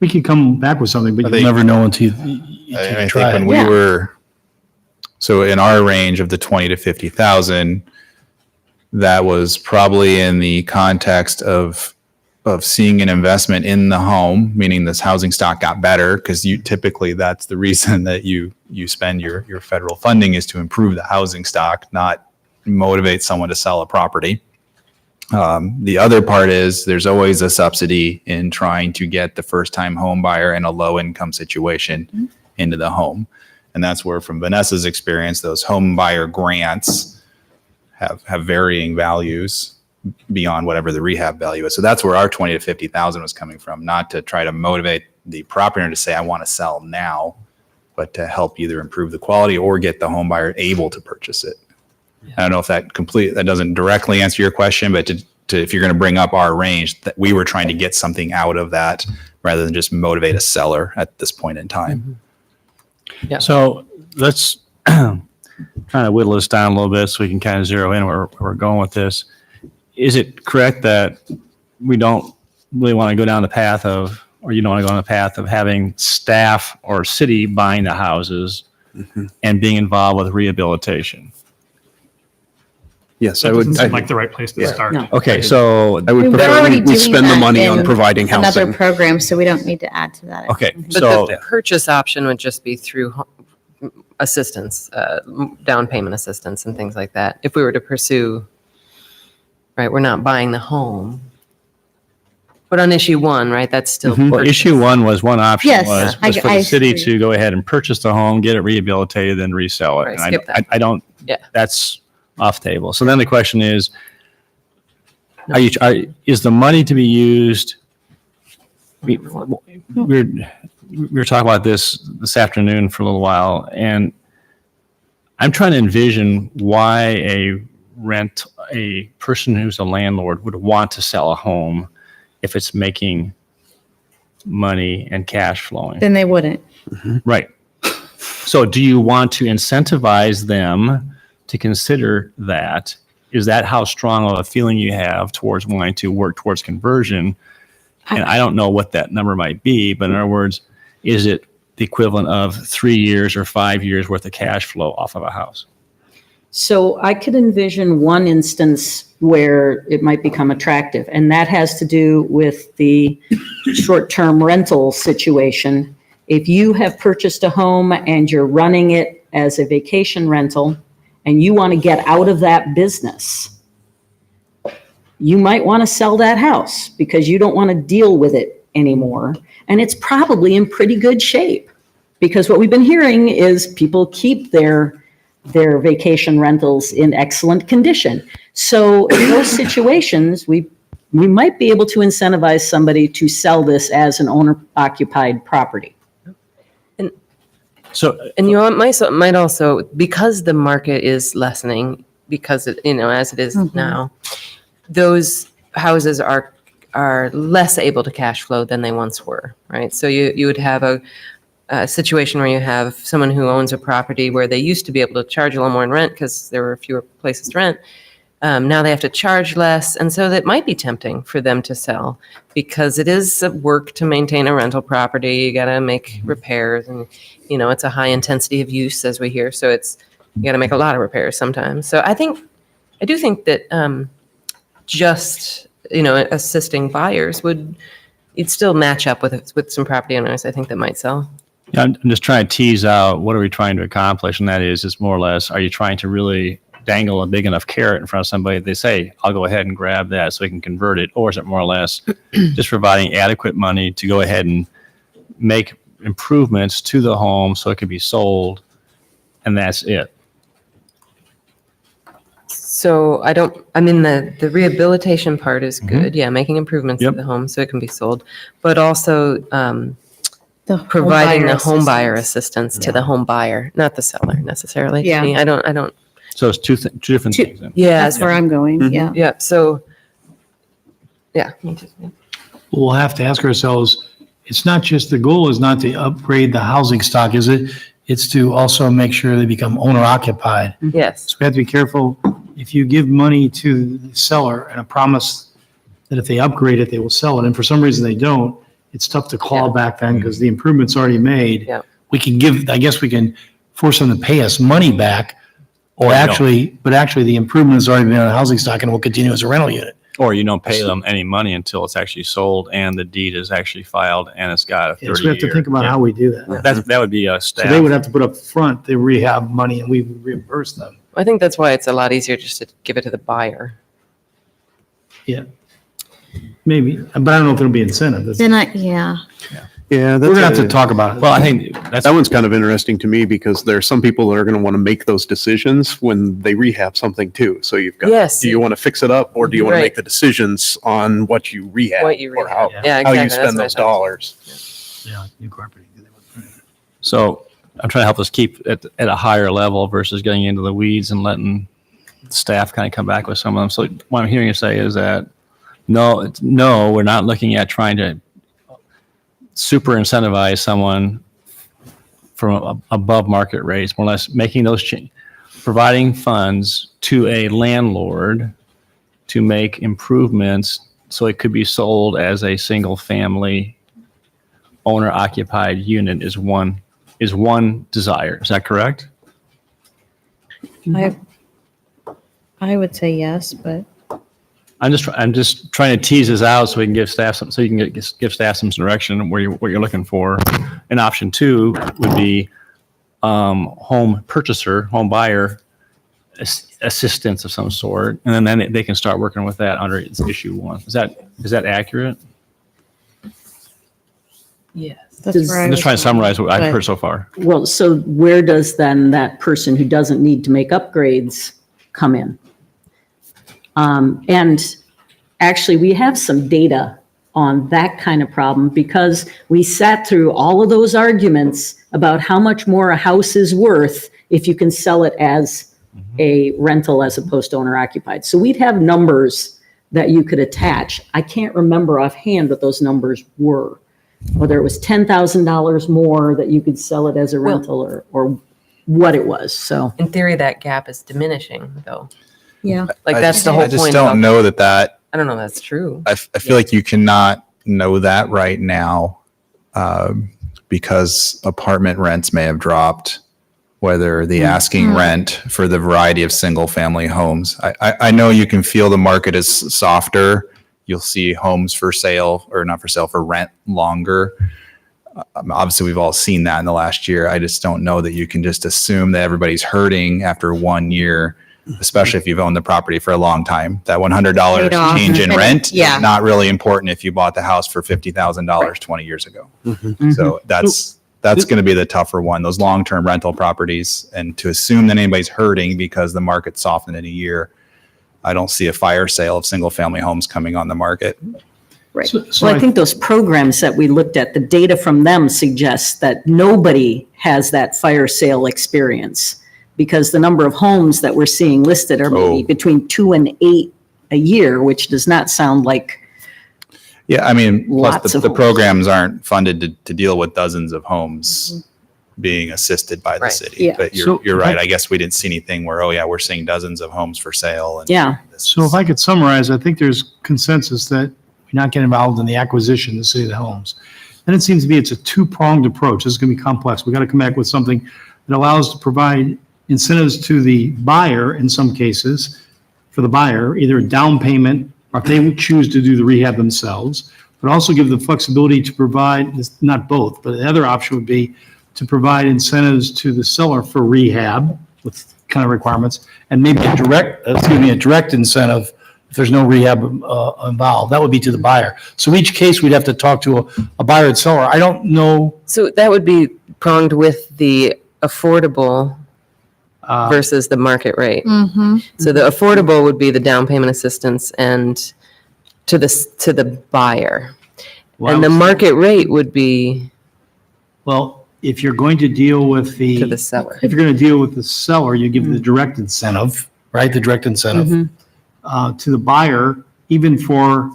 We can come back with something, but I you'll think- never know until you I think try when it. we Yeah. were, so in our range of the 20 to 50,000, that was probably in the context of seeing an investment in the home, meaning this housing stock got better, because typically that's the reason that you spend your federal funding is to improve the housing stock, not motivate someone to sell a property. The other part is there's always a subsidy in trying to get the first-time home buyer in a low-income situation into the home. And that's where, from Vanessa's experience, those home buyer grants have varying values beyond whatever the rehab value is. So that's where our 20 to 50,000 was coming from, not to try to motivate the property owner to say, I want to sell now, but to help either improve the quality or get the home buyer able to purchase it. I don't know if that doesn't directly answer your question, but if you're going to bring up our range, that we were trying to get something out of that rather than just motivate a seller at this point in time. Yeah. So let's kind of whittle this down a little bit so we can kind of zero in where we're going with this. Is it correct that we don't really want to go down the path of, or you don't want to go on the path of having staff or city buying the houses and being involved with rehabilitation? Yes, That I would. doesn't seem like the right place to start. No. Okay, so, I would We're prefer already we doing spend the that money on in providing Another housing. program, so we don't need to add to that. okay, But so, the purchase option would just be through assistance, down payment assistance and things like that. If we were to pursue, right, we're not buying the home. But on issue one, right, that's still. well, purchase. issue one option Yes, was I- for I the city agree. to go ahead and purchase the home, get it rehabilitated, then resell it. Right, And skip that. I don't, Yeah. that's off table. So then the question is, is the money to be used? We were talking about this afternoon for a little while, and I'm trying to envision why a person who's a landlord would want to sell a home if it's making money and cash flowing. Then they wouldn't. Right. So do you want to incentivize them to consider that? Is that how strong of a feeling you have towards wanting to work towards conversion? And I don't know what that number might be, but in other words, is it the equivalent of 3 years or 5 years worth of cash flow off of a house? So I could envision one instance where it might become attractive, and that has to do with the short-term rental situation. If you have purchased a home and you're running it as a vacation rental, and you want to get out of that business, you might want to sell that house because you don't want to deal with it anymore. And it's probably in pretty good shape, because what we've been hearing is people keep their vacation rentals in excellent condition. So in those situations, we might be able to incentivize somebody to sell this as an owner-occupied property. So, And you might also, because the market is lessening, because it, as it is now, those houses are less able to cash flow than they once were, right? So you would have a situation where you have someone who owns a property where they used to be able to charge a little more in rent because there were fewer places to rent. Now they have to charge less, and so that might be tempting for them to sell because it is a work to maintain a rental property. You got to make repairs, and it's a high intensity of use, as we hear. So you got to make a lot of repairs sometimes. So I do think that just assisting buyers you'd still match up with some property owners. I think that might sell. yeah, I'm just trying to tease out what are we trying to accomplish, and that is, it's more or less, are you trying to really dangle a big enough carrot in front of somebody, they say, I'll go ahead and grab that so we can convert it? Or is it more or less just providing adequate money to go ahead and make improvements to the home so it can be sold, and that's it? So the rehabilitation part is good. Yeah, making improvements to Yep. the home so it can be sold, but also The providing the home assistance. buyer assistance to the home buyer, not the seller necessarily. Yeah. I don't. So it's two different things then. Yeah. That's where I'm going, yeah. Yeah. So. Yeah. We'll have to ask ourselves, it's not just, the goal is not to upgrade the housing stock, is it? It's to also make sure they become owner occupied. Yes. So we have to be careful. If you give money to the seller and a promise that if they upgrade it, they will sell it, and for some reason they don't, it's tough to claw back then because the improvement's already made. Yeah. We can force them to pay us money back, Or but actually the improvement has already been on the housing stock and will continue as a rental unit. Or you don't pay them any money until it's actually sold and the deed is actually filed and it's got a 30 year. So we have to think about how we do that. That would be a So staff. they would have to put up front the rehab money and we would reimburse them. I think that's why it's a lot easier just to give it to the buyer. Yeah. Maybe, but I don't know if there'll be incentive. Then yeah. Yeah, We're gonna have to talk about it. Well, I think that one's kind of interesting to me because there are some people that are going to want to make those decisions when they rehab something too. So you've got, Yes. do you want to fix it up or do you want to Right. make the decisions on what you rehab? What you or how, rehab. Yeah, how exactly. you That's spend what I those thought. dollars? Yeah, new carpeting. so. I'm trying to help us keep at a higher level versus getting into the weeds and letting staff kind of come back with some of them. So what I'm hearing you say is that no, we're not looking at trying to super incentivize someone from above market rates, more or less making those providing funds to a landlord to make improvements so it could be sold as a single family owner occupied unit is one desire. Is that correct? I would say yes, but I'm just trying to tease this out so we can give staff some, so you can give staff some direction where what you're looking for. And option 2 would be home purchaser, home buyer assistance of some sort, and then they can start working with that under issue 1. Is that accurate? Yes. that's where I I'm just was trying to summarize what I've but- heard so far. Well, so where does then that person who doesn't need to make upgrades come in? And actually, we have some data on that kind of problem because we sat through all of those arguments about how much more a house is worth if you can sell it as a rental as opposed to owner occupied. So we'd have numbers that you could attach. I can't remember offhand what those numbers were, whether it was $10,000 more that you could sell it as a rental or what it was. So In theory, that gap is diminishing, though. Yeah. Like, I that's just- the whole I just point. don't about- know that I don't know that's true. I feel like you cannot know that right now because apartment rents may have dropped, whether the asking rent for the variety of single-family homes. I know you can feel the market is softer. You'll see homes for sale, or not for sale, for rent longer. Obviously, we've all seen that in the last year. I just don't know that you can just assume that everybody's hurting after 1 year, especially if you've owned the property for a long time. That $100 Paid off. change in rent Yeah. is not really important if you bought the house for $50,000 20 years ago. So that's going to be the tougher one, those long-term rental properties. And to assume that anybody's hurting because the market softened in a year, I don't see a fire sale of single-family homes coming on the market. Right. So Well, I think those programs that we looked at, the data from them suggests that nobody has that fire sale experience because the number of homes that we're seeing listed are maybe between 2 and 8 a year, which does not sound like. Yeah, I mean, Lots plus of the homes. programs aren't funded to deal with dozens of homes being assisted by the Right. city. Yeah. But So- you're right. I guess we didn't see anything where, oh yeah, we're seeing dozens of homes for sale. And Yeah. So if I could summarize, I think there's consensus that we not get involved in the acquisition of the city of the homes. Then it seems to me it's a two-pronged approach. This is going to be complex. We got to come back with something that allows to provide incentives to the buyer in some cases, for the buyer, either a down payment or if they choose to do the rehab themselves, but also give the flexibility to provide, not both, but the other option would be to provide incentives to the seller for rehab with kind of requirements and maybe a direct incentive if there's no rehab involved. That would be to the buyer. So each case, we'd have to talk to a buyer and seller. I don't know. So that would be pronged with the affordable versus the market rate. Mm-hmm. So the affordable would be the down payment assistance and to the buyer. And the market rate would be Well, if you're going to deal with to the seller. if you're going to deal with the seller, you give the direct incentive, right? The direct incentive to the buyer, even for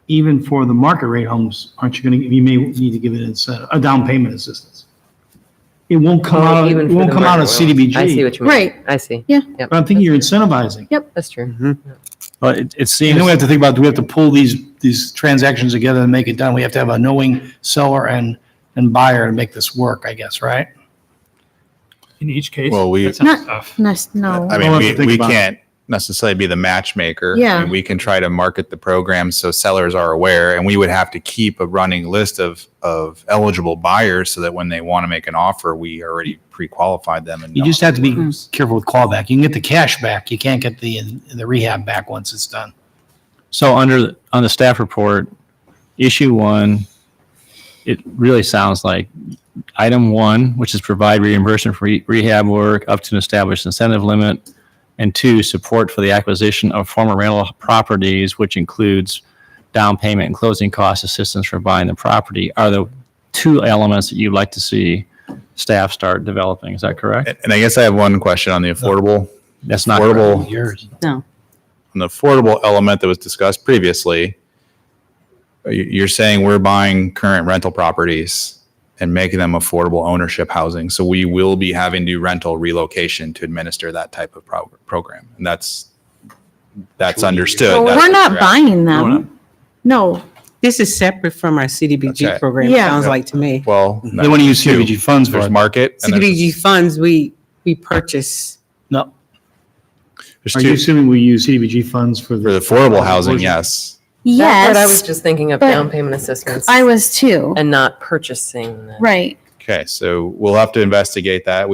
the market rate homes, aren't you going to, you may need to give it a down payment assistance. It won't come out, Even it for won't the come out of market rate. CDBG. I see what you mean. Right. I see. Yeah. Yep. But I'm thinking you're incentivizing. That's true. Well, it And seems, then we have to think about, do we have to pull these transactions together and make it done? We have to have a knowing seller and buyer to make this work, I guess, right? In each case? Well, we- That sounds tough. No. I We'll have to mean, think we about it. can't necessarily be the matchmaker. Yeah. I mean, we can try to market the program so sellers are aware, and we would have to keep a running list of eligible buyers so that when they want to make an offer, we already pre-qualified them. And You know just have to be how it Hmm. works. careful with callback. You can get the cash back. You can't get the rehab back once it's done. so on the staff report, issue 1, it really sounds like item 1, which is provide reimbursement for rehab work up to an established incentive limit. And 2, support for the acquisition of former rental properties, which includes down payment and closing cost assistance for buying the property, are the 2 elements that you'd like to see staff start developing. Is that correct? And I guess I have one question on the affordable. That's not affordable. Yours. No. On the affordable element that was discussed previously, you're saying we're buying current rental properties and making them affordable ownership housing. So we will be having to do rental relocation to administer that type of program. And that's understood. Well, That's we're what not you're buying No, them. No. This is separate from our CDBG That's right. program, Yeah. sounds like to me. Well, They want to use two. CDBG funds for There's it. market. And CDBG funds, we purchase. No, There's Are you two, assuming we use CDBG funds for for the the? affordable housing, yes. That's what I was Yes, just thinking of, but down payment assistance. I was too. And not purchasing. Right. Okay, so we'll have to investigate that.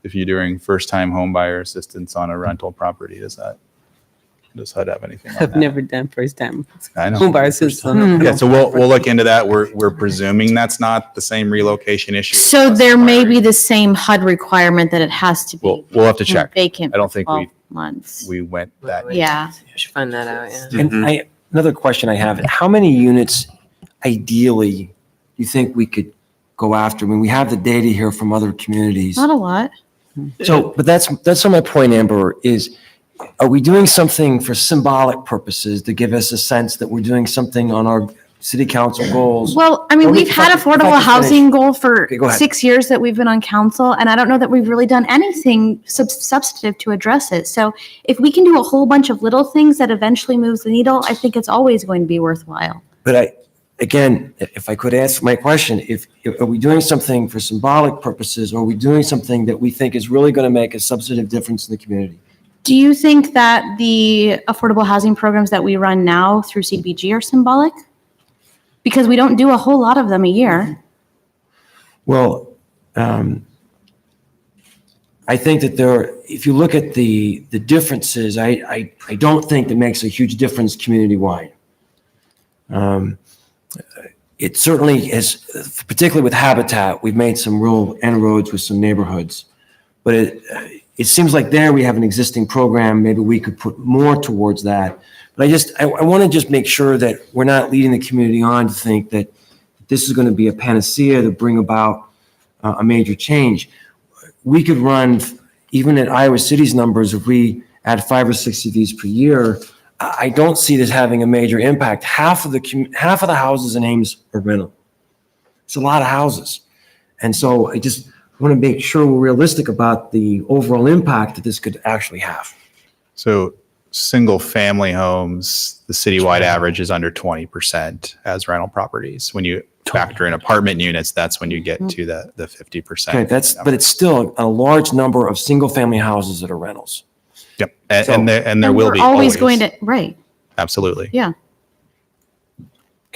If you're doing first-time home buyer assistance on a rental property, does HUD have anything on I've that? never done first time. I know. Home buyer assistance. Yeah, so we'll look into that. We're presuming that's not the same relocation issue. So there may be the same HUD requirement that it has to be We'll have to check. vacant I don't for think 12 months. we went that. Yeah. We should find that out, yeah. And another question I have, how many units ideally do you think we could go after? I mean, we have the data here from other communities. Not a lot. So, but that's on my point, Amber, is are we doing something for symbolic purposes to give us a sense that we're doing something on our city council goals? Well, I mean, Or we've if had I- if I affordable could housing goal for Okay, go ahead. 6 years that we've been on council, and I don't know that we've really done anything substantive to address it. So if we can do a whole bunch of little things that eventually moves the needle, I think it's always going to be worthwhile. But again, if I could ask my question, are we doing something for symbolic purposes, or are we doing something that we think is really going to make a substantive difference in the community? Do you think that the affordable housing programs that we run now through CDBG are symbolic? Because we don't do a whole lot of them a year. Well, I think that if you look at the differences, I don't think that makes a huge difference community-wide. It certainly has, particularly with Habitat, we've made some real inroads with some neighborhoods. But it seems like there we have an existing program, maybe we could put more towards that. But I want to just make sure that we're not leading the community on to think that this is going to be a panacea to bring about a major change. We could run, even at Iowa City's numbers, if we add 5 or 6 of these per year, I don't see this having a major impact. Half of the houses in Ames are rental. It's a lot of houses. And so I just want to make sure we're realistic about the overall impact that this could actually have. So single-family homes, the citywide average is under 20% as rental properties. When you factor in apartment units, that's when you get to the 50%. Okay, but it's still a large number of single-family houses that are rentals. Yep, and there will be We're always going to, right, Absolutely. yeah.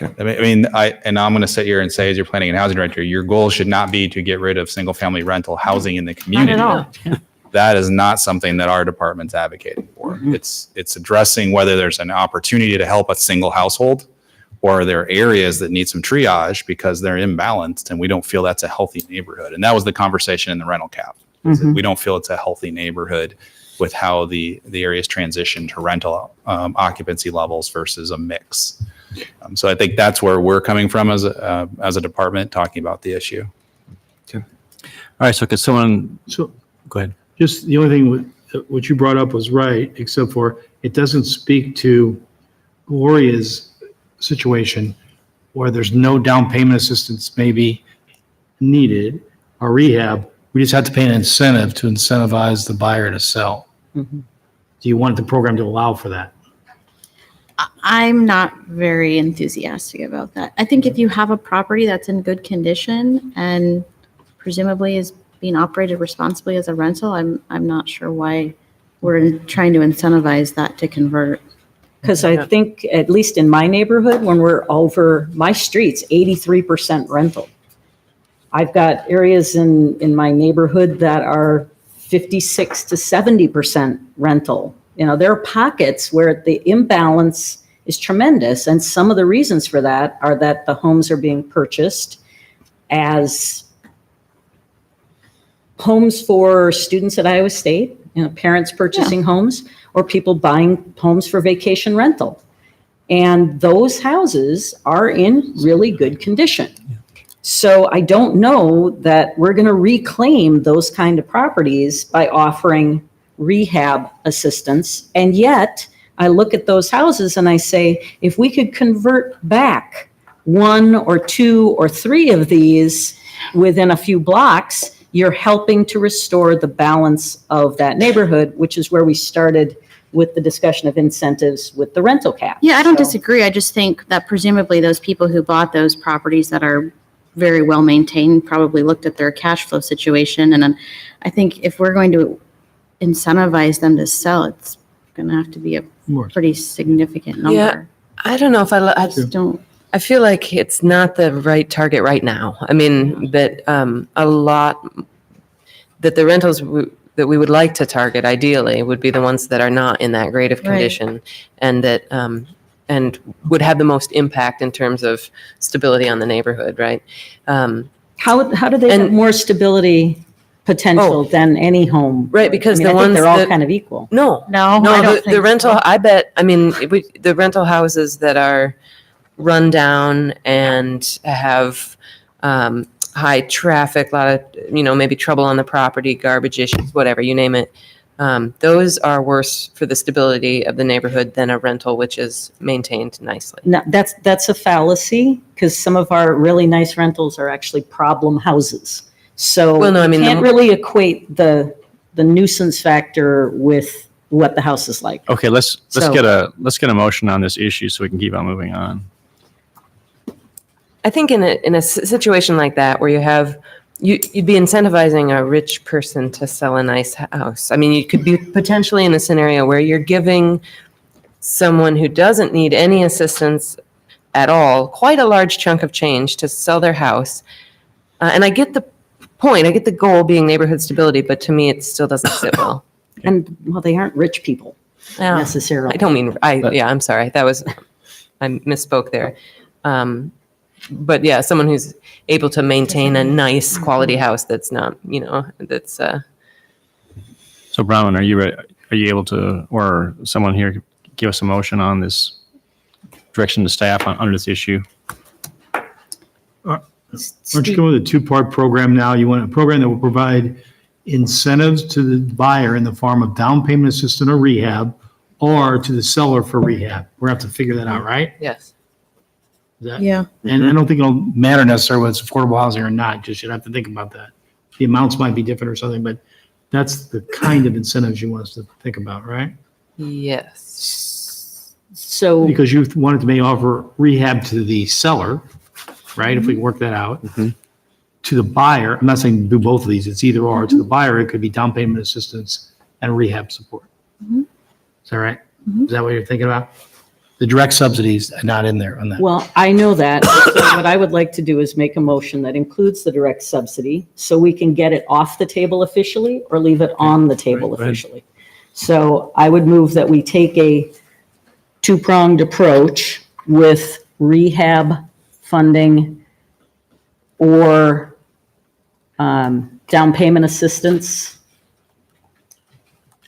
Okay. And I'm going to sit here and say, as you're planning and housing director, your goal should not be to get rid of single-family rental housing in the Not community. at all. That is not something that our department's advocating for. It's addressing whether there's an opportunity to help a single household, or there are areas that need some triage because they're imbalanced and we don't feel that's a healthy neighborhood. And that was the conversation in the rental cap. Is that we don't feel it's a healthy neighborhood with how the areas transition to rental occupancy levels versus a mix. So I think that's where we're coming from as a department talking about the issue. All right, so could someone, So go ahead. just the only thing what you brought up was right, except for it doesn't speak to Gloria's situation where there's no down payment assistance maybe needed or rehab. We just have to pay an incentive to incentivize the buyer to sell. Do you want the program to allow for that? I'm not very enthusiastic about that. I think if you have a property that's in good condition and presumably is being operated responsibly as a rental, I'm not sure why we're trying to incentivize that to convert. Because I think, at least in my neighborhood, when we're over my streets, 83% rental. I've got areas in my neighborhood that are 56 to 70% rental. You know, there are pockets where the imbalance is tremendous. And some of the reasons for that are that the homes are being purchased as homes for students at Iowa State, you know, parents purchasing homes, or people buying homes for vacation rental. And those houses are in really good condition. So I don't know that we're going to reclaim those kind of properties by offering rehab assistance. And yet I look at those houses and I say, if we could convert back 1 or 2 or 3 of these within a few blocks, you're helping to restore the balance of that neighborhood, which is where we started with the discussion of incentives with the rental cap. Yeah, I don't So- disagree. I just think that presumably those people who bought those properties that are very well maintained probably looked at their cash flow situation. And then I think if we're going to incentivize them to sell, it's going to have to be a More. pretty significant number. Yeah. I don't know if I Just don't. I feel like it's not the right target right now. I mean, that a lot, that the rentals that we would like to target ideally would be the ones that are not in that great of Right. condition and that, and would have the most impact in terms of stability on the neighborhood, right? How do they have And- more stability potential than any home? Right, because I mean, the I think ones they're all that- kind of equal. No, No, I no, don't the think rental, so. I bet, I mean, the rental houses that are run down and have high traffic, a lot of, maybe trouble on the property, garbage issues, whatever, you name it. Those are worse for the stability of the neighborhood than a rental which is maintained nicely. No, that's a fallacy, because some of our really nice rentals are actually problem houses. So Well, no, I you mean, can't really equate the nuisance factor with what the house is like. Okay, let's So- get a motion on this issue so we can keep on moving on. I think in a situation like that where you'd be incentivizing a rich person to sell a nice house. I mean, you could be potentially in a scenario where you're giving someone who doesn't need any assistance at all quite a large chunk of change to sell their house. And I get the point, I get the goal being neighborhood stability, but to me, it still doesn't sit well. And, well, they aren't rich people Yeah. necessarily. I don't mean, I'm sorry, I misspoke there. But yeah, someone who's able to maintain a nice quality house that's not, that's, So Bronwyn, are you able to, or someone here, give us a motion on this direction to staff under this issue? Aren't you going with a two-part program now? You want a program that will provide incentives to the buyer in the form of down payment assistance or rehab, or to the seller for rehab? We're gonna have to figure that out, right? yes. Is that- Yeah. And I don't think it'll matter necessarily whether it's affordable housing or not, just you'd have to think about that. The amounts might be different or something, but that's the kind of incentives you want us to think about, right? Yes. So, Because you wanted to may offer rehab to the seller, right? If we can work that out. To the buyer, I'm not saying do both of these, it's either or. To the buyer, it could be down payment assistance and rehab support. Is that right? Is that what you're thinking about? The direct subsidies are not in there on that. well, I know that. So what I would like to do is make a motion that includes the direct subsidy, so we can get it off the table officially or leave it on the table Right, go ahead. officially. So I would move that we take a two-pronged approach with rehab funding or down payment assistance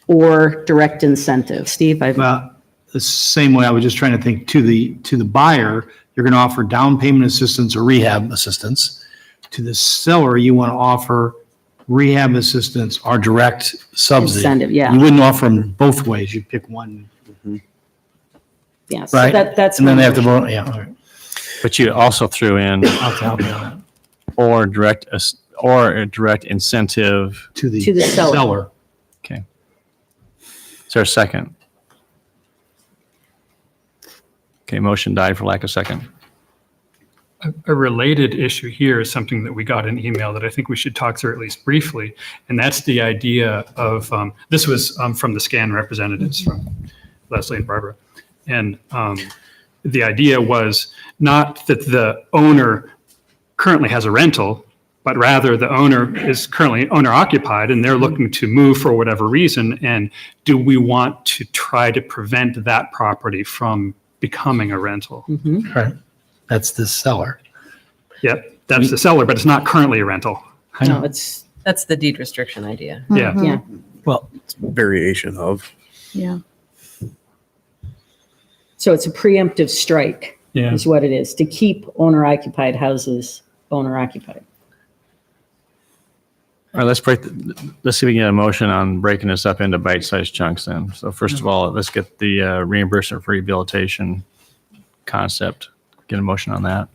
or direct incentive. Steve, Well, the same way, I was just trying to think to the buyer, you're going to offer down payment assistance or rehab assistance. To the seller, you want to offer rehab assistance or direct subsidy. Incentive, yeah. You wouldn't offer them both ways. You'd pick one, Yeah, so right? that's. And then my they have to motion. vote, yeah, all right. But you also threw in I'll help you on or a direct incentive. that. To the To the seller. seller. Okay. Is there a second? Okay, motion died for lack of second. A related issue here is something that we got an email that I think we should talk through at least briefly. And that's the idea of, this was from the SCAN representatives from Leslie and Barbara. And the idea was not that the owner currently has a rental, but rather the owner is currently owner occupied and they're looking to move for whatever reason. And do we want to try to prevent that property from becoming a rental? Right. That's the seller. Yep, that's the seller, but it's not currently a rental. No, it's, That's the deed restriction idea. Yeah. yeah. Well, Variation of. Yeah. So it's a preemptive strike Yeah. is what it is, to keep owner-occupied houses owner-occupied. All right, let's see if we can get a motion on breaking this up into bite-sized chunks then. So first of all, let's get the reimbursement for rehabilitation concept. Get a motion on that.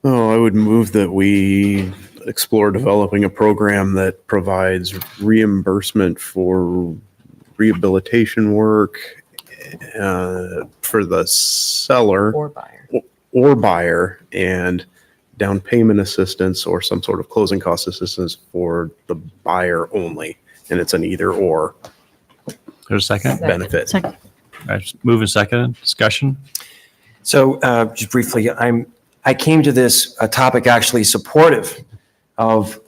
Oh, I would move that we explore developing a program that provides reimbursement for rehabilitation work for the seller Or buyer. or buyer, and down payment assistance or some sort of closing cost assistance for the buyer only. And it's an either or. There's a second? benefit. Second. All right, move and second. Discussion? So just briefly, I came to this topic actually supportive of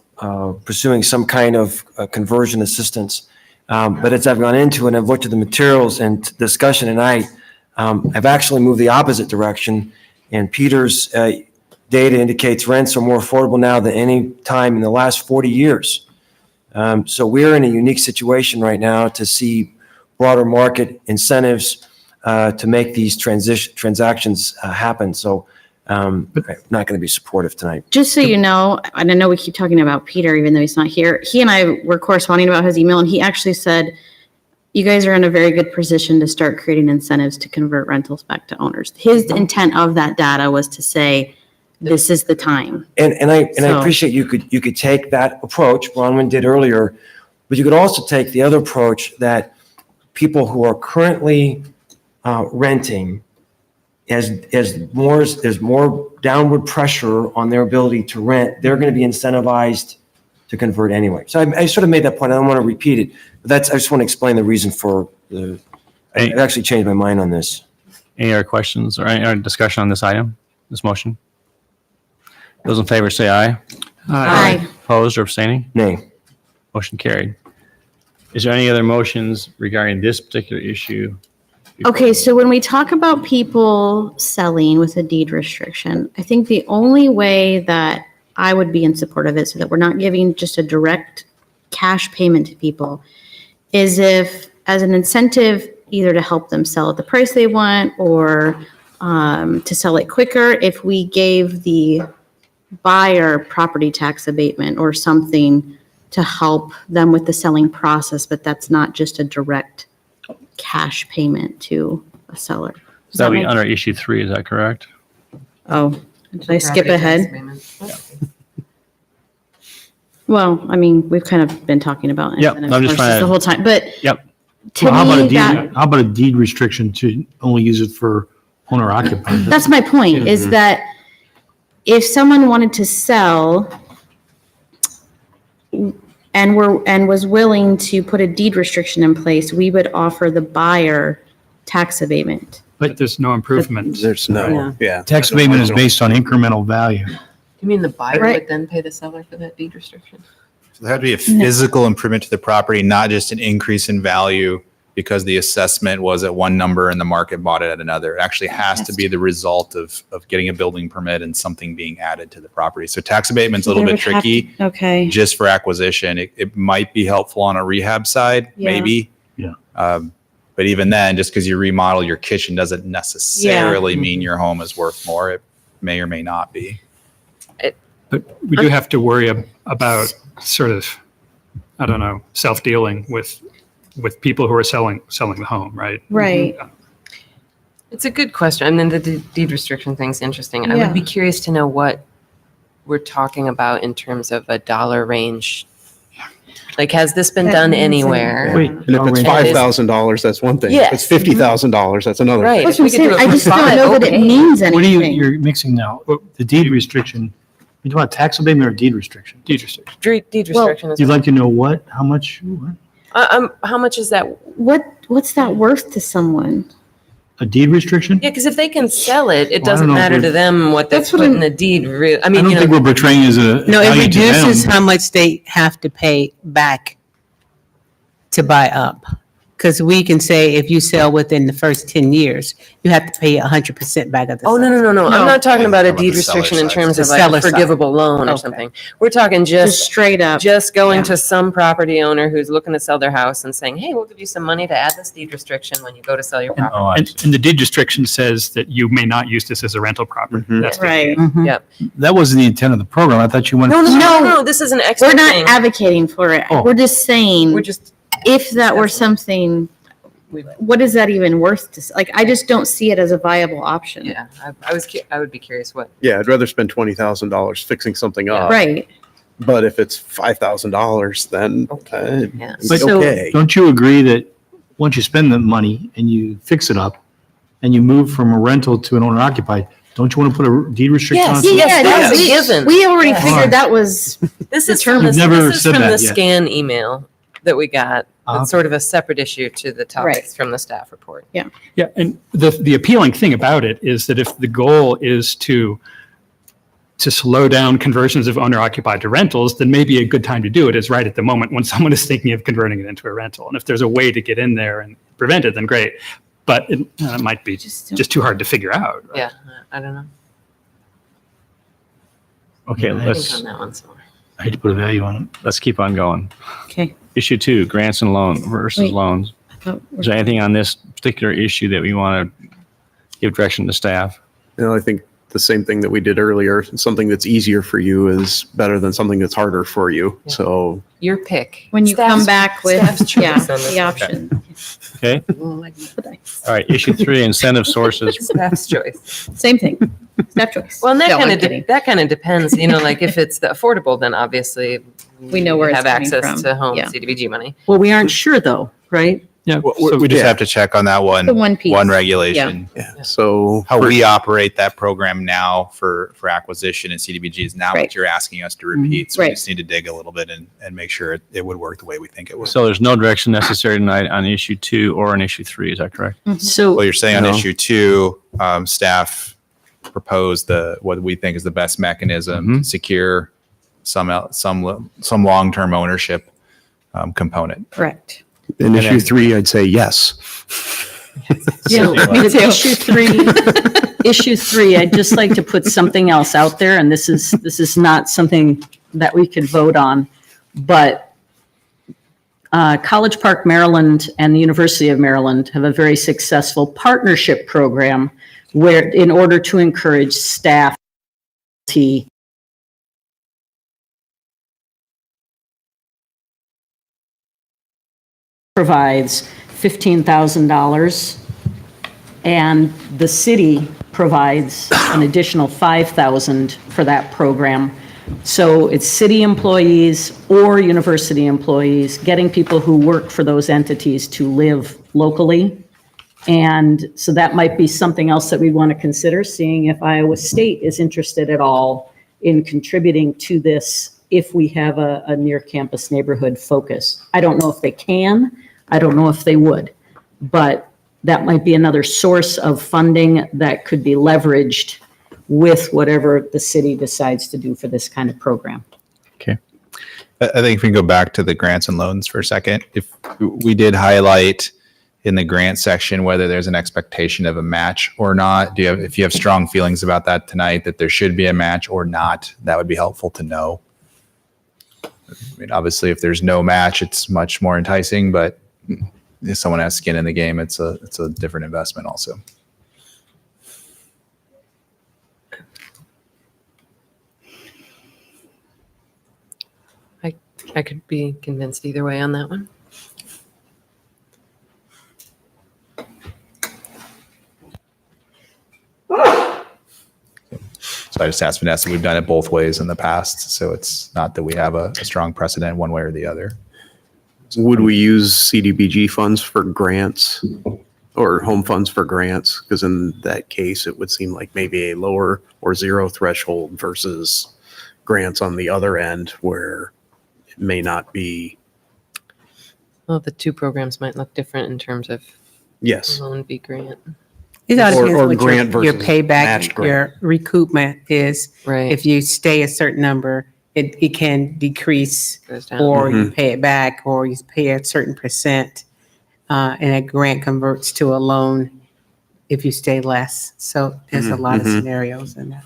pursuing some kind of conversion assistance. But as I've gone into and I've looked at the materials and discussion tonight, I've actually moved the opposite direction. And Peter's data indicates rents are more affordable now than any time in the last 40 years. So we're in a unique situation right now to see broader market incentives to make these transactions happen. So I'm not going to be supportive tonight. Just so you know, and I know we keep talking about Peter, even though he's not here. He and I were corresponding about his email, and he actually said, you guys are in a very good position to start creating incentives to convert rentals back to owners. His intent of that data was to say, this is the time. And I So- appreciate you could take that approach Bronwyn did earlier, but you could also take the other approach that people who are currently renting, as there's more downward pressure on their ability to rent, they're going to be incentivized to convert anyway. So I sort of made that point. I don't want to repeat it, but I just want to explain the reason for I've actually changed my mind on this. Any other questions or any other discussion on this item, this motion? Those in favor say aye. Aye. Opposed or abstaining? Nay. Motion carried. Is there any other motions regarding this particular issue? Okay, so when we talk about people selling with a deed restriction, I think the only way that I would be in support of it, so that we're not giving just a direct cash payment to people, is if, as an incentive, either to help them sell at the price they want or to sell it quicker, if we gave the buyer property tax abatement or something to help them with the selling process, but that's not just a direct cash payment to a seller. Does That'll be make- under issue 3, is that correct? Oh, did I skip ahead? Well, I mean, we've kind of been talking about Yep, incentives I'm just trying versus to- the whole time, but Yep. to Well, me, that, how about a deed restriction to only use it for owner occupied? that's my point, is that if someone wanted to sell and was willing to put a deed restriction in place, we would offer the buyer tax abatement. But there's no improvement. There's no, yeah. Tax abatement is based on incremental value. You mean the buyer Right. would then pay the seller for that deed restriction? So there had to be a physical improvement to the property, not just an increase in value because the assessment was at one number and the market bought it at another. It actually has to be the result of getting a building permit and something being added to the property. So tax abatement's a little There bit would have tricky to- Okay. just for acquisition. It might be helpful on a rehab side, Yeah. maybe. Yeah. But even then, just because you remodel your kitchen doesn't necessarily mean your home is worth more. It may or may not be. But we do have to worry about sort of, I don't know, self-dealing with people who are selling the home, right? Right. It's a good question. I mean, the deed restriction thing's interesting. I would be curious to know what we're talking about in terms of a dollar range. Like, has this been That done means anywhere? Wait, And if it's And $5,000, that's one thing. If Yes. it's $50,000, that's another. Right. That's if what we I'm could do saying, it I for just don't five, know that it okay. means What anything. you're mixing now? The deed restriction, you talking about tax abatement or deed restriction? Deed restriction. Deed restriction is. You'd like to know what, how much? What? How much is that? What's that worth to someone? A deed restriction? Yeah, because if they can sell it, it Well, I doesn't don't know if matter to we're- them what they That's what put I'm- in the deed. I I mean, don't you think know, we're portraying as a No, it value to reduces them. how much they have to pay back to buy up. Because we can say if you sell within the first 10 years, you have to pay 100% back of the. oh, no. I'm No. not talking about a How about deed the seller restriction in side? terms The of like seller a side. forgivable loan or Okay. something. We're talking Just just straight up. going Yeah. to some property owner who's looking to sell their house and saying, hey, we'll give you some money to add this deed restriction when you go to sell your property. Oh, I And, see. and the deed restriction says that you may not use this as a rental property. Mhm. That's the- Right. Mhm. Yep. That wasn't the intent of the program. I thought you wanted. No, this is an extra We're not thing. advocating for it. Oh. We're just saying, We're just, if that were something, what is that even worth to, like, I just don't see it as a viable option. yeah, I would be curious what. Yeah, I'd rather spend $20,000 fixing something up. Right. But if it's $5,000, then Yeah. it's But okay. don't you agree that once you spend the money and you fix it up and you move from a rental to an owner occupied, don't you want to put a deed restriction on? Yes, it? yes, that's a we- given. We already Yes. figured that was, This is term- from the, You've never this is said from that the yet. scan email that we got It's sort of a separate issue to the topics from the staff report. Yeah, and the appealing thing about it is that if the goal is to slow down conversions of owner-occupied to rentals, then maybe a good time to do it is right at the moment when someone is thinking of converting it into a rental. And if there's a way to get in there and prevent it, then great. But it might be just too hard to figure out. Right? Yeah, I don't know. Okay, I think let's, on that one somewhere. I hate to put a value on it. let's keep on going. Okay. Issue 2, grants and loan versus Wait. loans. Is there anything on this particular issue that we want to give direction to staff? I think the same thing that we did earlier, something that's easier for you is better than something that's harder for you. Yeah. So Your pick. When you come Staff's- back with, staff's choice yeah, on this the one. option. Okay, all right, issue 3, incentive sources. Staff's choice. Same thing. Staff choice. Well, and No, I'm that kidding. kind of depends, like if it's the affordable, then obviously We know where it's have coming access from. to home Yeah. CDBG money. Well, we aren't sure though, right? Yeah. We just have to check on that one. The one piece. One regulation. yeah, so How we operate that program now for acquisition and CDBG is not Right. what you're asking us to repeat. So we Right. just need to dig a little bit and make sure it would work the way we think it would. So there's no direction necessary tonight on issue 2 or on issue 3, is that correct? So Well, you're saying on No. issue 2, staff proposed what we think is the best mechanism to secure some long-term ownership component. Correct. in issue 3, I'd say yes. Yeah, Me with too. issue three, I'd just like to put something else out there, and this is not something that we could vote on, but College Park, Maryland and the University of Maryland have a very successful partnership program where, in order to encourage staff to provides $15,000 and the city provides an additional $5,000 for that program. So it's city employees or university employees, getting people who work for those entities to live locally. And so that might be something else that we want to consider, seeing if Iowa State is interested at all in contributing to this if we have a near-campus neighborhood focus. I don't know if they can, I don't know if they would, but that might be another source of funding that could be leveraged with whatever the city decides to do for this kind of program. Okay. I think if we can go back to the grants and loans for a second, if we did highlight in the grant section whether there's an expectation of a match or not. If you have strong feelings about that tonight, that there should be a match or not, that would be helpful to know. I mean, obviously, if there's no match, it's much more enticing, but if someone has skin in the game, it's a different investment also. I could be convinced either way on that one. So I just asked Vanessa, we've done it both ways in the past, so it's not that we have a strong precedent one way or the other. Would we use CDBG funds for grants or home funds for grants? Because in that case, it would seem like maybe a lower or zero threshold versus grants on the other end where it may not be. Well, the two programs might look different in terms of Yes. loan v. grant. It all Or- depends or what grant your versus payback, matched your recoupment is. Right. If you stay a certain number, it can decrease, Goes down. or you pay it back, or you pay a certain percent, and a grant converts to a loan if you stay less. So there's a lot of scenarios in that.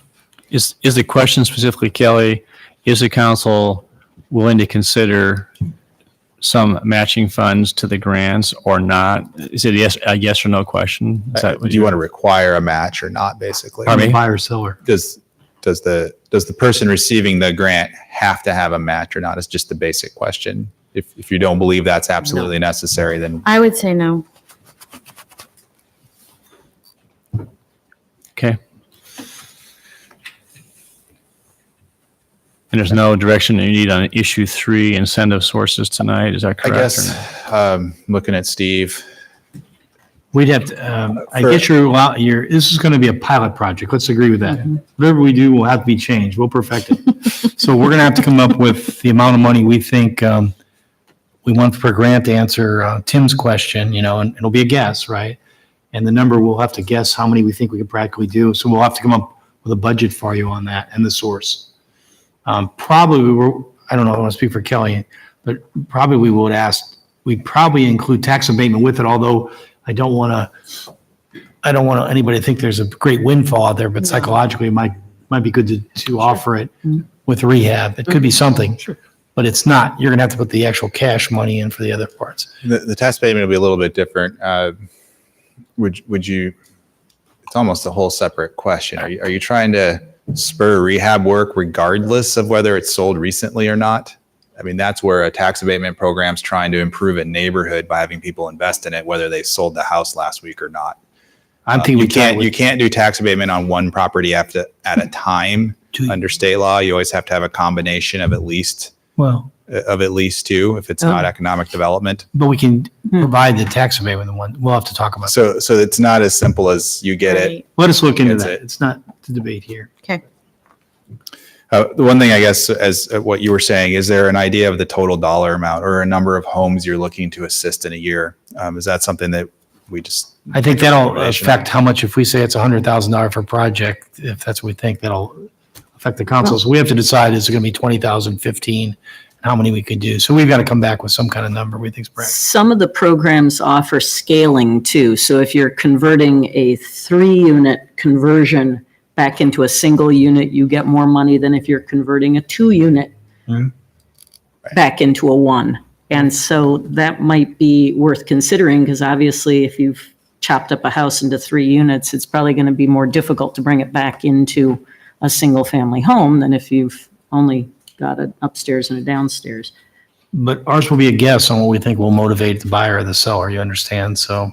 Is the question specifically, Kelly, is the council willing to consider some matching funds to the grants or not? Is it a yes or no question? Is that what Do you want to require a match or not, basically? Pardon me? Buyer or seller. Does the person receiving the grant have to have a match or not? It's just the basic question. If you don't believe that's absolutely necessary, then I would say no. Okay. And there's no direction that you need on issue 3, incentive sources tonight, is that I correct? guess, looking at Steve, We'd have to, I get this is going to be a pilot project. Let's agree with that. Whatever we do will have to be changed. We'll perfect it. So we're going to have to come up with the amount of money we think will we want per grant to answer Tim's question, and it'll be a guess, right? And the number, we'll have to guess how many we think we could practically do. So we'll have to come up with a budget for you on that and the source. Probably I don't know, I want to speak for Kelly, but probably we'd probably include tax abatement with it, although I don't want anybody to think there's a great windfall out there, but psychologically it might be good to offer it with rehab. It could be something. Sure. But it's not. You're going to have to put the actual cash money in for the other parts. The tax payment will be a little bit different. Would you, it's almost a whole separate question. Are you trying to spur rehab work regardless of whether it's sold recently or not? I mean, that's where a tax abatement program's trying to improve a neighborhood by having people invest in it, whether they sold the house last week or not. I'm thinking you can't do tax abatement on one property at a time under state law. You always have to have a combination of at least two if it's not economic development. But we can provide the tax abatement one. We'll have to talk about that. So it's not as simple as you get it. Let us look into that. It's not the debate here. Okay. The one thing, I guess, as what you were saying, is there an idea of the total dollar amount or a number of homes you're looking to assist in a year? Is that something that we just... I think that'll affect how much, if we say it's $100,000 for a project, if that's what we think, that'll affect the council. So we have to decide, is it going to be 20,000, 15, how many we could do. So we've got to come back with some kind of number we think is practical. Some of the programs offer scaling too. So if you're converting a 3-unit conversion back into a single unit, you get more money than if you're converting a 2-unit back into a 1. And so that might be worth considering, because obviously if you've chopped up a house into 3 units, it's probably going to be more difficult to bring it back into a single family home than if you've only got an upstairs and a downstairs. But ours will be a guess on what we think will motivate the buyer or the seller, you understand? So,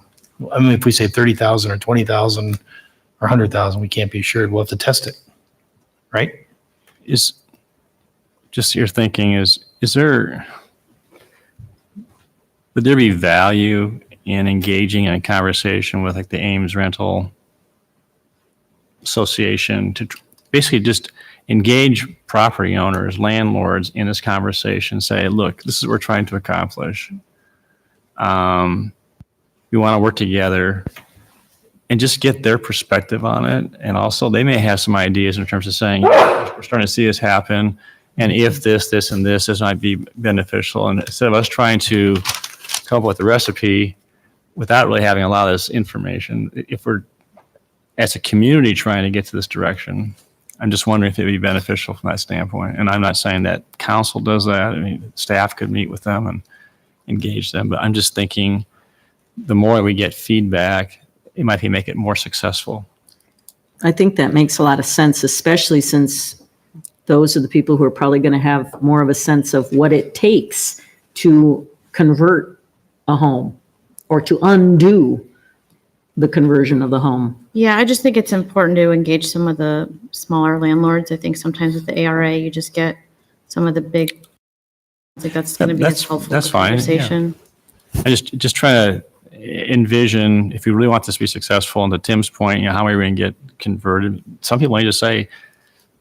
I mean, if we say 30,000 or 20,000 or 100,000, we can't be assured. We'll have to test it, right? Is just your thinking is there, would there be value in engaging in a conversation with like the Ames Rental Association to basically just engage property owners, landlords in this conversation, say, look, this is what we're trying to accomplish. We want to work together and just get their perspective on it. And also they may have some ideas in terms of saying, we're starting to see this happen. And if this, and this might be beneficial. And instead of us trying to come up with a recipe without really having a lot of this information, if we're as a community trying to get to this direction, I'm just wondering if it would be beneficial from that standpoint. And I'm not saying that council does that. I mean, staff could meet with them and engage them, but I'm just thinking the more we get feedback, it might make it more successful. I think that makes a lot of sense, especially since those are the people who are probably going to have more of a sense of what it takes to convert a home or to undo the conversion of the home. Yeah, I just think it's important to engage some of the smaller landlords. I think sometimes with the ARA, you just get some of the big, I think that's going to be helpful. That's for the fine. conversation. Yeah. I just try to envision, if we really want this to be successful, and to Tim's point, how are we going to get converted? Some people may just say,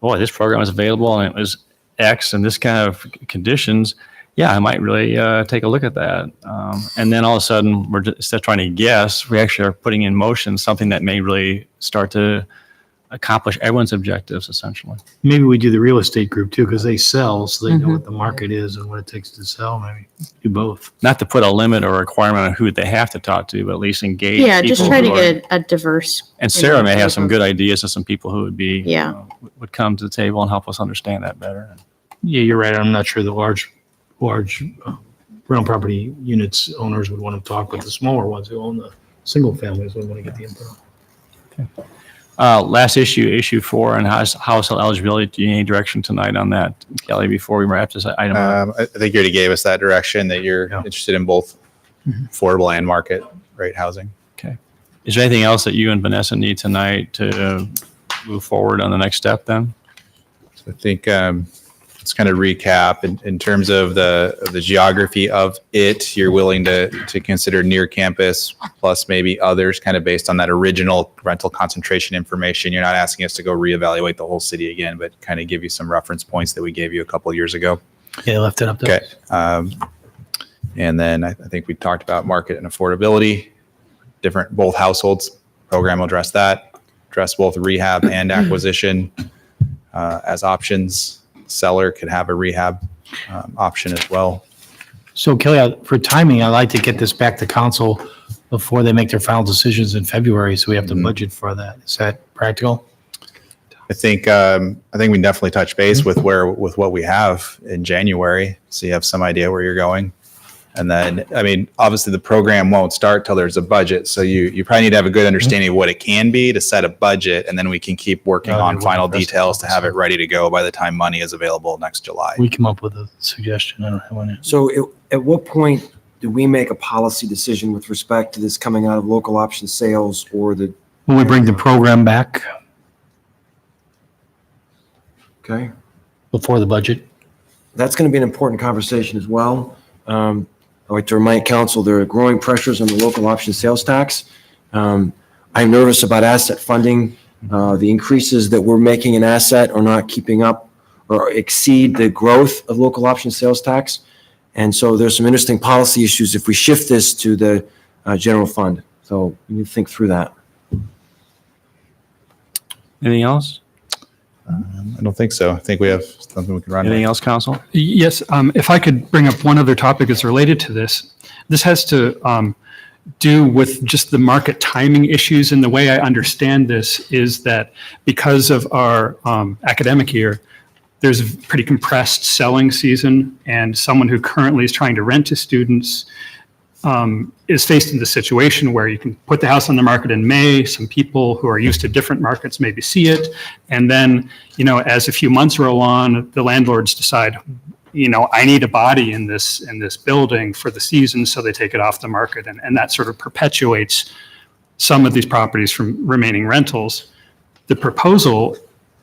boy, this program is available and it was X and this kind of conditions. Yeah, I might really take a look at that. And then all of a sudden, we're just, instead of trying to guess, we actually are putting in motion something that may really start to accomplish everyone's objectives, essentially. Maybe we do the real estate group too, because they sell, so they know what the market is and what it takes to sell. Maybe do both. Not to put a limit or requirement on who they have to talk to, but at least engage. Yeah, just try to who get a diverse. And Sarah may have some good ideas of some people who would be, Yeah. Would come to the table and help us understand that better. Yeah, you're right. I'm not sure the large rental property units owners would want to talk, but the smaller ones who own the single families would want to get the info. Okay. Last issue 4 on household eligibility. Do you need any direction tonight on that, Kelly, before we wrap this item up? I think you already gave us that direction, that you're interested in both affordable and market rate housing. Okay. Is there anything else that you and Vanessa need tonight to move forward on the next step then? So I think let's kind of recap in terms of the geography of it. You're willing to consider near campus plus maybe others, kind of based on that original rental concentration information. You're not asking us to go reevaluate the whole city again, but kind of give you some reference points that we gave you a couple of years ago. Yeah, left it up there. Okay. And then I think we talked about market and affordability, both households program will address that, address both rehab and acquisition as options. Seller could have a rehab option as well. So Kelly, for timing, I'd like to get this back to council before they make their final decisions in February, so we have to budget for that. Is that practical? I think we can definitely touch base with what we have in January, so you have some idea where you're going. And then, I mean, obviously the program won't start till there's a budget, so you probably need to have a good understanding of what it can be to set a budget, and then we can keep working on final details to have it ready to go by the time money is available next July. We come up with a suggestion. I don't have one. So at what point do we make a policy decision with respect to this coming out of local option sales or the? When we bring the program back Okay. before the budget. That's going to be an important conversation as well. I'd like to remind council there are growing pressures on the local option sales tax. I'm nervous about asset funding. The increases that we're making in asset are not keeping up or exceed the growth of local option sales tax. And so there's some interesting policy issues if we shift this to the general fund. So we need to think through that. Anything else? I don't think so. I think we have something we can run. Anything else, council? Yes, if I could bring up one other topic that's related to this. This has to do with just the market timing issues. And the way I understand this is that because of our academic year, there's a pretty compressed selling season, and someone who currently is trying to rent to students is faced in the situation where you can put the house on the market in May. Some people who are used to different markets maybe see it. And then, as a few months roll on, the landlords decide, I need a body in this building for the season. So they take it off the market. And that sort of perpetuates some of these properties from remaining rentals. The proposal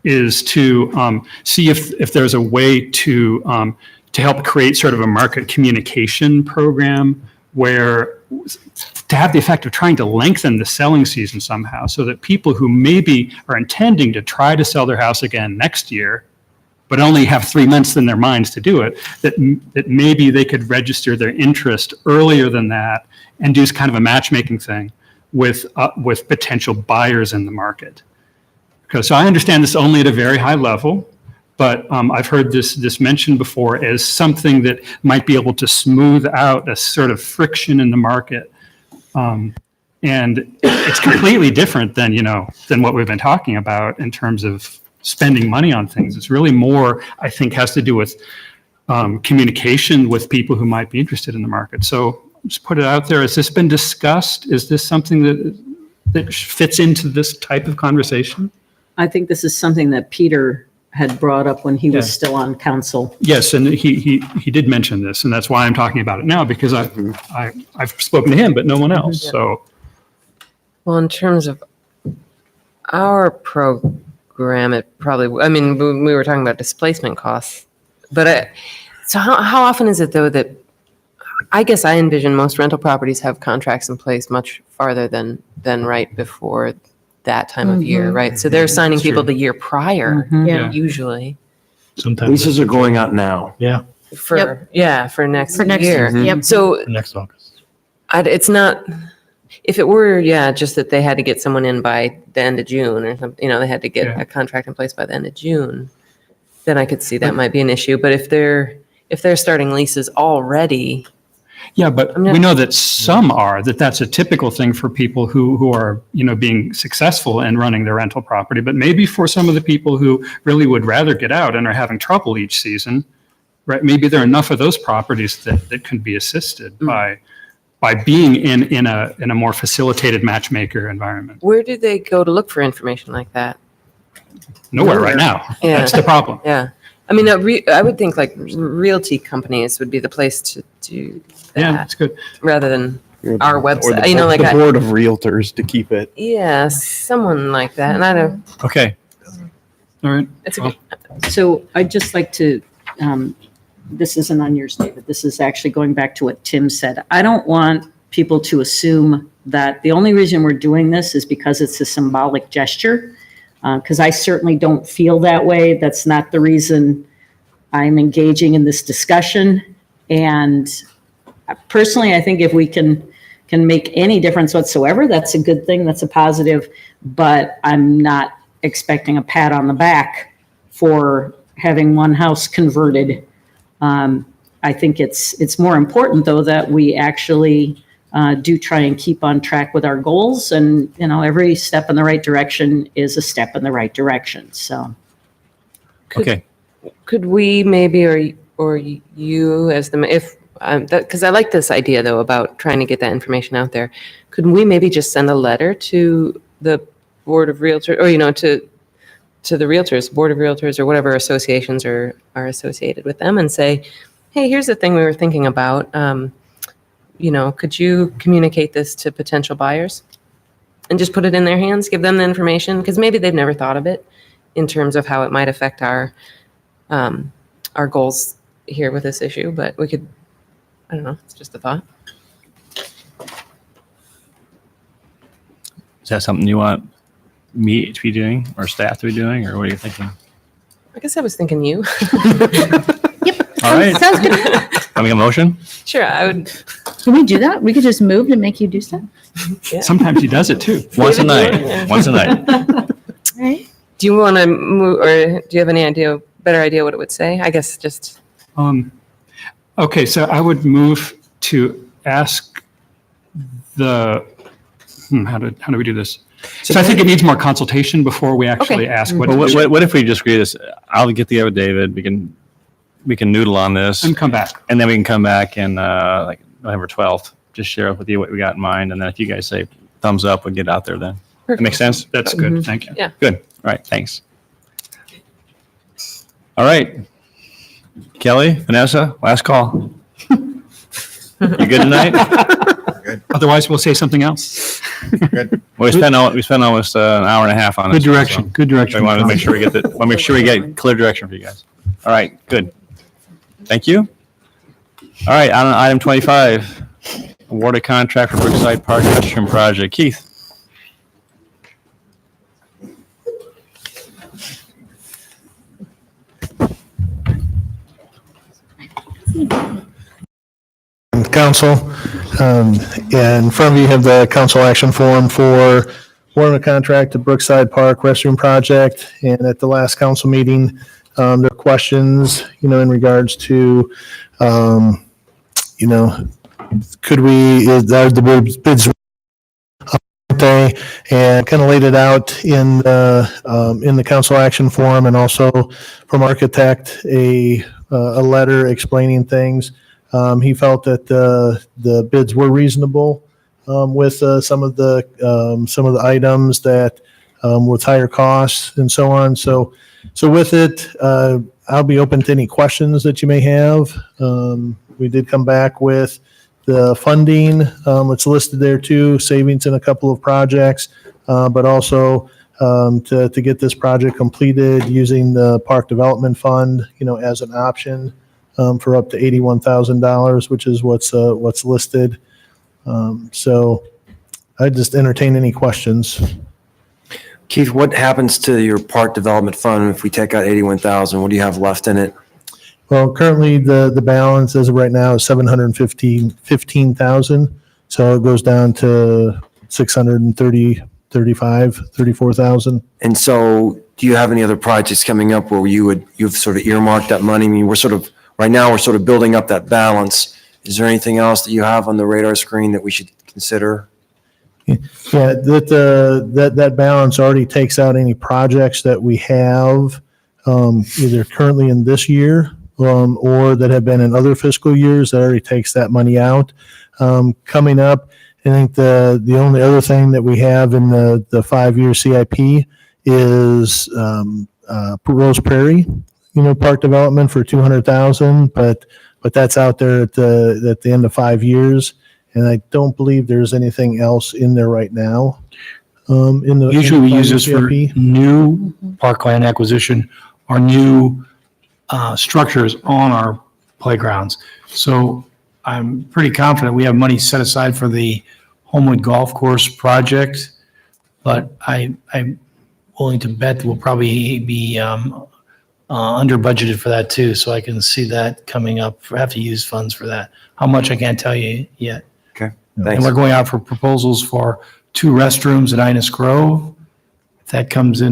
is to see if there's a way to help create sort of a market communication program where to have the effect of trying to lengthen the selling season somehow so that people who maybe are intending to try to sell their house again next year, but only have 3 months in their minds to do it, that maybe they could register their interest earlier than that and do kind of a matchmaking thing with potential buyers in the market. So I understand this only at a very high level, but I've heard this mentioned before as something that might be able to smooth out a sort of friction in the market. And it's completely different than what we've been talking about in terms of spending money on things. It's really more, I think, has to do with communication with people who might be interested in the market. So just put it out there. Has this been discussed? Is this something that fits into this type of conversation? I think this is something that Peter had brought up when he was still on council. Yes, and he did mention this, and that's why I'm talking about it now, because I've spoken to him, but no one else. So, Well, in terms of our program, it probably, we were talking about displacement costs, but so how often is it though that, I guess I envision most rental properties have contracts in place much farther than right before that time of year, right? So they're signing people the year prior, usually. Sometimes Leases are going out now. Yeah, For next For next year. year. Yep. So next August. it's not, if it were, just that they had to get someone in by the end of June or something, they had to get a contract in place by the end of June, then I could see that might be an issue. But if they're starting leases already. yeah, but we know that some are, that's a typical thing for people who are, being successful in running their rental property. But maybe for some of the people who really would rather get out and are having trouble each season, right? Maybe there are enough of those properties that can be assisted by being in a more facilitated matchmaker environment. Where do they go to look for information like that? Nowhere right now. Yeah. That's the problem. Yeah. I would think like realty companies would be the place to do that. Yeah, that's good. Rather than our website, Or the board of realtors to keep it. someone like that. And I don't, Okay. All right. it's a So I'd just like to, this isn't on yours, David. This is actually going back to what Tim said. I don't want people to assume that the only reason we're doing this is because it's a symbolic gesture. Because I certainly don't feel that way. That's not the reason I'm engaging in this discussion. And personally, I think if we can make any difference whatsoever, that's a good thing, that's a positive, but I'm not expecting a pat on the back for having one house converted. I think it's more important, though, that we actually do try and keep on track with our goals, and, every step in the right direction is a step in the right direction, so. Okay. Could we maybe, or you as if, because I like this idea though about trying to get that information out there. Could we maybe just send a letter to the Board of Realtors, or, to the Realtors, Board of Realtors, or whatever associations are associated with them, and say, hey, here's the thing we were thinking about. Could you communicate this to potential buyers? And just put it in their hands, give them the information, because maybe they've never thought of it in terms of how it might affect our goals here with this issue, but we could, I don't know, it's just a thought. Is that something you want me to be doing or staff to be doing, or what are you thinking? I guess I was thinking you. All right. Sounds good. I make a motion? Sure, I would. Can we do that? We could just move to make you do stuff? Yeah. Sometimes he does it too. Once a night. Once a night. Right. Do you want to move, or do you have any better idea what it would say? I guess just. Okay, so I would move to ask the, how do we do this? So I think it needs more consultation before we actually ask what. Well, what if we just agree this? I'll get together with David. We can noodle on this. And come back. And then we can come back and like November 12th, just share with you what we got in mind. And then if you guys say thumbs up, we'll get out there then. That makes sense? That's good. Thank you. Yeah. Good. All right. Thanks. All right. Kelly, Vanessa, last call. You good tonight? Good. Otherwise, we'll say something else. Good. Well, we spent almost an hour and a half on this. Good direction, So good direction. I want to make sure we get clear direction for you guys. All right. Good. Thank you. All right. On item 25, awarded contract for Brookside Park restroom project. Keith. Council, and in front of you have the council action form for awarding a contract to Brookside Park restroom project. And at the last council meeting, there were questions, in regards to, could we, are the bids, aren't they? And kind of laid it out in the council action form, and also from architect, a letter explaining things. He felt that the bids were reasonable with some of the items that with higher costs and so on. So with it, I'll be open to any questions that you may have. We did come back with the funding. It's listed there too, savings in a couple of projects, but also to get this project completed using the Park Development Fund, as an option. For up to $81,000, which is what's listed. So I just entertain any questions. Keith, what happens to your park development fund if we take out 81,000? What do you have left in it? Well, currently the balance as of right now is 715,000. So it goes down to 34,000. And so do you have any other projects coming up where you've sort of earmarked that money? I mean, right now we're sort of building up that balance. Is there anything else that you have on the radar screen that we should consider? Yeah, that balance already takes out any projects that we have either currently in this year or that have been in other fiscal years. That already takes that money out. Coming up, I think the only other thing that we have in the 5-year CIP is Rose Prairie. Park development for 200,000, but that's out there at the end of 5 years, and I don't believe there's anything else in there right now. Usually we use this for new parkland acquisition or new structures on our playgrounds. So I'm pretty confident we have money set aside for the Homewood Golf Course project, but I'm willing to bet that we'll probably be under budgeted for that too, so I can see that coming up. I have to use funds for that. How much I can't tell you yet. Okay, And thanks. we're going out for proposals for 2 restrooms at Innis Grove. If that comes in,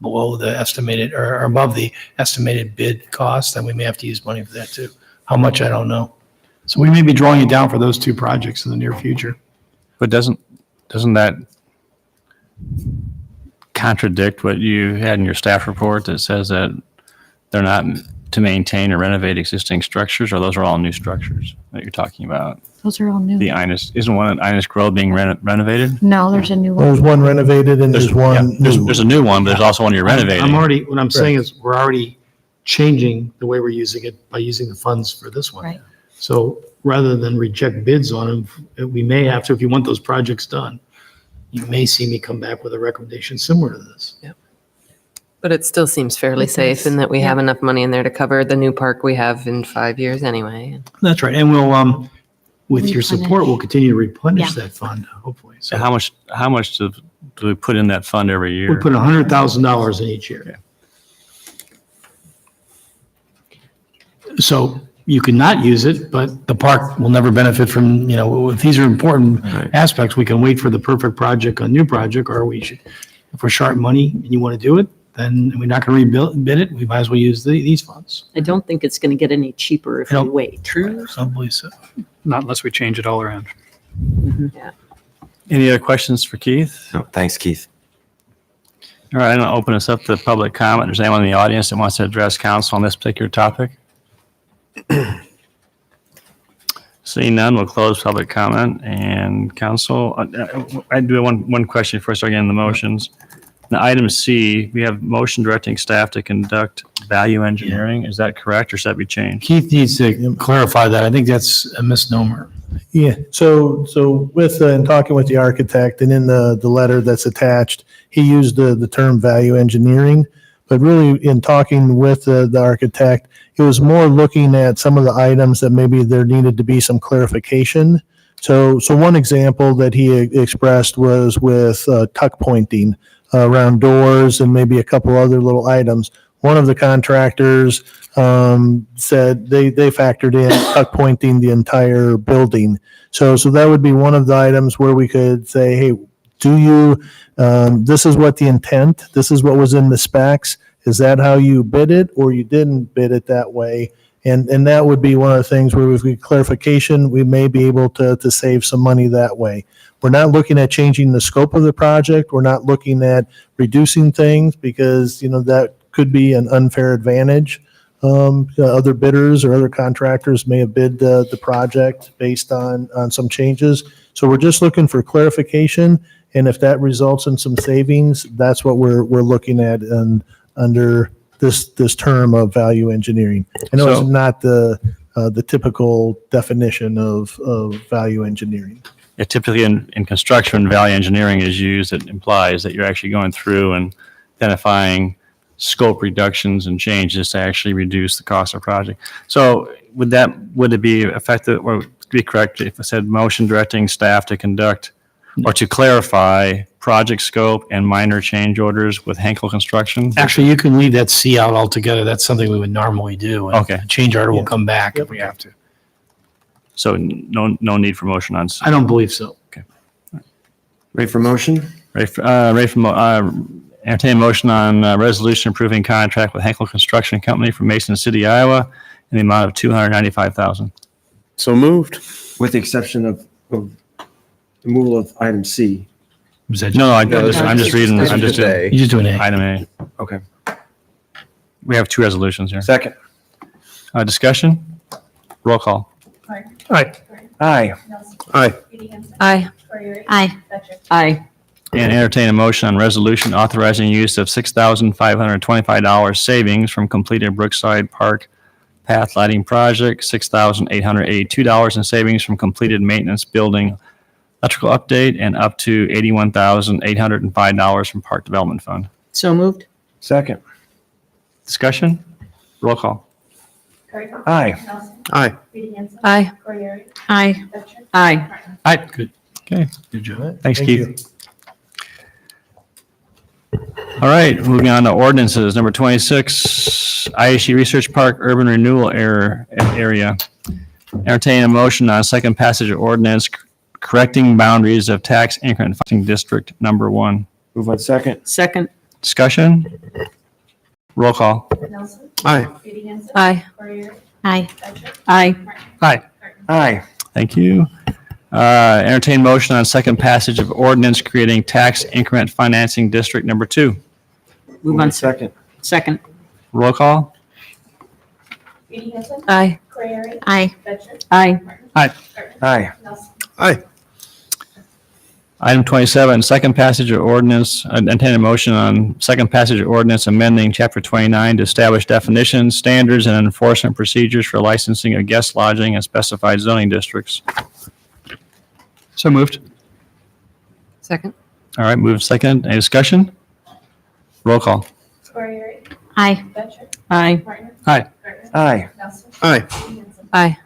below the estimated or above the estimated bid cost, then we may have to use money for that too. How much, I don't know. So we may be drawing it down for those 2 projects in the near future. But doesn't that contradict what you had in your staff report that says that they're not to maintain or renovate existing structures, or those are all new structures that you're talking about? Those are all new. The Innis, isn't one at Innis Grove being renovated? No, there's a new one. There's one renovated and there's one new. There's a new one, but there's also one you're renovating. What I'm saying is we're already changing the way we're using it by using the funds for this one. Right. So rather than reject bids on them, we may have to, if you want those projects done, you may see me come back with a recommendation similar to this. But it still seems fairly safe in that we have enough money in there to cover the new park we have in 5 years anyway. That's right. And we'll, with your support, we'll continue to replenish Yeah. that fund, hopefully. So So how much do we put in that fund every year? we put $100,000 in each year. So you can not use it, but the park will never benefit from, if these are important aspects, we can wait for the perfect project, a new project, or we should, if we're short money and you want to do it, then we're not going to rebid it. We might as well use these funds. I don't think it's going to get any cheaper if I we don't- wait. True. Some believe so. Not unless we change it all around. Any other questions for Keith? No, thanks, Keith. All right, I'm going to open this up to public comment. Is there anyone in the audience that wants to address council on this particular topic? Seeing none, we'll close public comment and council. I do have one question first, again, the motions. Now, item C, we have motion directing staff to conduct value engineering. Is that correct or should that be changed? Keith needs to clarify that. I think that's a misnomer. Yeah, so with, in talking with the architect and in the letter that's attached, he used the term value engineering, but really in talking with the architect, it was more looking at some of the items that maybe there needed to be some clarification. So one example that he expressed was with tuck pointing around doors and maybe a couple other little items. One of the contractors said they factored in tuck pointing the entire building. So that would be one of the items where we could say, hey, this is what the intent, this is what was in the specs. Is that how you bid it or you didn't bid it that way? And that would be one of the things where if we clarification, we may be able to save some money that way. We're not looking at changing the scope of the project. We're not looking at reducing things because, that could be an unfair advantage. Other bidders or other contractors may have bid the project based on some changes. So we're just looking for clarification. And if that results in some savings, that's what we're looking at and under this term of value engineering. I know it's not the typical definition of value engineering. Yeah, typically in construction, value engineering is used. It implies that you're actually going through and identifying scope reductions and changes to actually reduce the cost of project. So would it be effective or be correct if I said motion directing staff to conduct or to clarify project scope and minor change orders with Henkel Construction? Actually, you can leave that C out altogether. That's something we would normally do. And Okay. Change order will come back if we have to. So no need for motion on C. I don't believe so. Ready for motion? Entertain a motion on resolution approving contract with Henkel Construction Company from Mason City, Iowa, in the amount of $295,000. So moved. With the exception of removal of item C. No, I'm just reading. I'm just A. You just doing A. item A. Okay. We have 2 resolutions here. Second. Discussion? Roll call. Aye. Aye. Aye. Aye. Aye. Aye. And entertain a motion on resolution authorizing use of $6,525 savings from completed Brookside Park Path Lighting Project, $6,882 in savings from completed maintenance building electrical update, and up to $81,805 from Park Development Fund. So moved? Second. Discussion? Roll call. Aye. Aye. Aye. Aye. Aye. Aye. Good. Okay. Good job. Thanks, Thank Keith. you. All right, moving on to ordinances. Number 26, ISG Research Park Urban Renewal Area. Entertain a motion on second passage of ordinance correcting boundaries of tax increment funding district number 1. Move on second. Second. Discussion? Roll call. Aye. Aye. Aye. Aye. Aye. Aye. Thank you. Entertain motion on second passage of ordinance creating tax increment financing district number 2. Move on second. second. Roll call. Aye. Aye. Aye. Aye. Aye. Aye. Item 27, second passage of ordinance, entertain a motion on second passage of ordinance amending chapter 29 to establish definitions, standards, and enforcement procedures for licensing of guest lodging and specified zoning districts. So moved. Second. All right, move second. Any discussion? Roll call. Aye. Aye. Aye. Aye. Aye. Aye.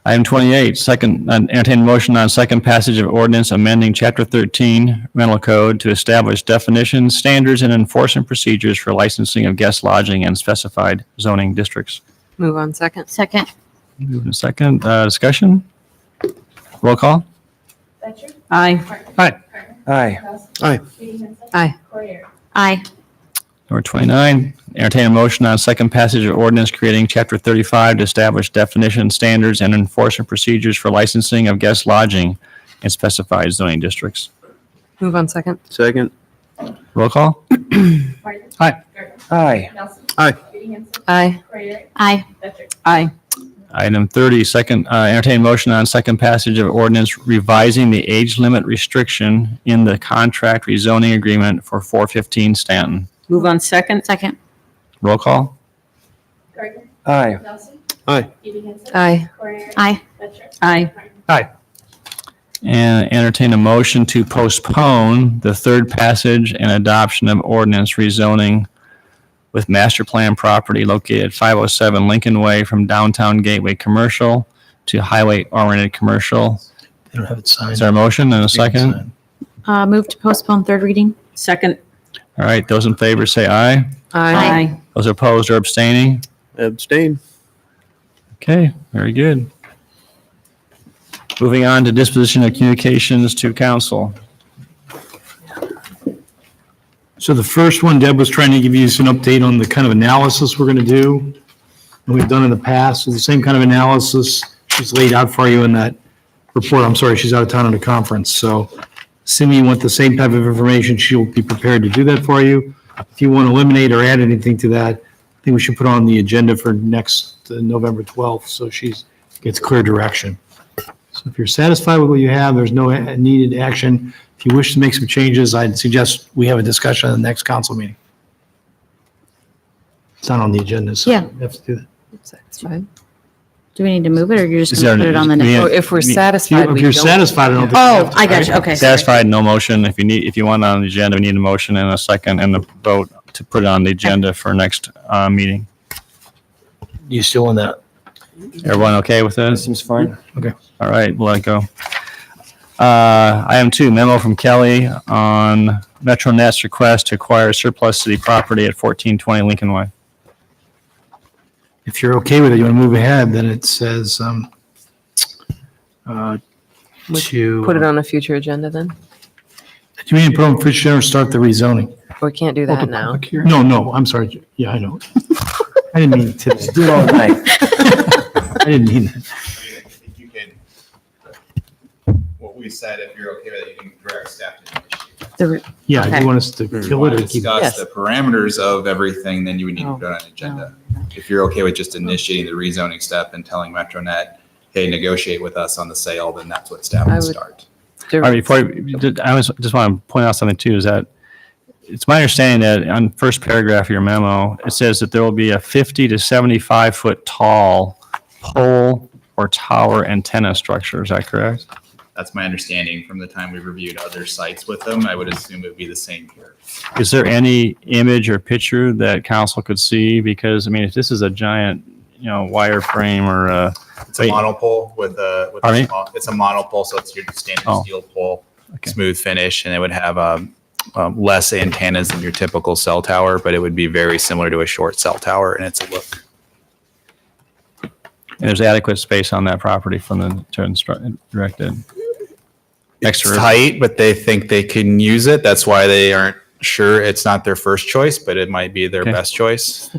Item 28, second, entertain a motion on second passage of ordinance amending Chapter 13 rental code to establish definitions, standards, and enforcement procedures for licensing of guest lodging and specified zoning districts. Move on second. Second. Move to second. Discussion? Roll call? Aye. Aye. Aye. Aye. Aye. Aye. Number 29, entertain a motion on second passage of ordinance creating Chapter 35 to establish definitions, standards, and enforcement procedures for licensing of guest lodging in specified zoning districts. Move on second. Second. Roll call? Aye. Aye. Aye. Aye. Aye. Aye. Item 30, second, entertain a motion on second passage of ordinance revising the age limit restriction in the contract rezoning agreement for 415 Stanton. Move on second. Second. Roll call? Aye. Aye. Aye. Aye. Aye. Aye. And entertain a motion to postpone the third passage and adoption of ordinance rezoning with master plan property located at 507 Lincoln Way from downtown gateway commercial to highway oriented commercial. They don't have it signed. Is there a motion and a second? Move to postpone third reading. Second. All right, those in favor say aye. Aye. Those opposed or abstaining? Abstain. Okay, very good. Moving on to disposition of communications to council. So the first one, Deb was trying to give you an update on the kind of analysis we're going to do, and we've done in the past. So the same kind of analysis she's laid out for you in that report. I'm sorry, she's out of town on a conference. So assuming you want the same type of information, she'll be prepared to do that for you. If you want to eliminate or add anything to that, I think we should put on the agenda for next November 12th, so she gets clear direction. So if you're satisfied with what you have, there's no needed action. If you wish to make some changes, I'd suggest we have a discussion at the next council meeting. It's not on the agenda, so Yeah. we have to do that. That's fine. Do we need to move it or you're just Is going to there- put it on the we next? have- Or if we're If you- satisfied, we If you're don't. satisfied, I don't think. we Oh, have to, I got right? you. Okay. sorry. Satisfied, no motion. If you want it on the agenda, we need a motion and a second and a vote to put it on the agenda for next meeting. You still in that? Everyone okay with That this? seems fine. All right, we'll let it go. Item 2, memo from Kelly on MetroNet's request to acquire surplus city property at 1420 Lincoln Way. If you're okay with it, you want to move ahead, then it says, to. Put it on a future agenda then? Do you mean to put on for sure, start the rezoning? We can't do that now. No, I'm sorry. Yeah, I know. I didn't mean to. Do it all night. I didn't mean that. If you can, what we said, if you're okay with it, you can direct staff to initiate. Yeah, Okay. you want us to kill it or keep? Discuss Yes. the parameters of everything, then you would need to Oh, put it on an agenda. If you're okay with just initiating the rezoning step and telling MetroNet, hey, negotiate with us on the sale, then that's what staff I would would- start. All right, before, I just want to point out something too, is that it's my understanding that on first paragraph of your memo, it says that there will be a 50 to 75 foot tall pole or tower antenna structure. Is that correct? That's my understanding from the time we reviewed other sites with them. I would assume it would be the same here. Is there any image or picture that council could see? Because, I mean, if this is a giant, wire frame or It's a monopole with a Pardon me? small, it's a monopole, so it's your standard Oh. steel pole, Okay. smooth finish, and it would have less antennas than your typical cell tower, but it would be very similar to a short cell tower in its look. And there's adequate space on that property from the turn directed. It's tight, but they think they can use it. That's why they aren't sure. It's not their first choice, but it might be their best choice.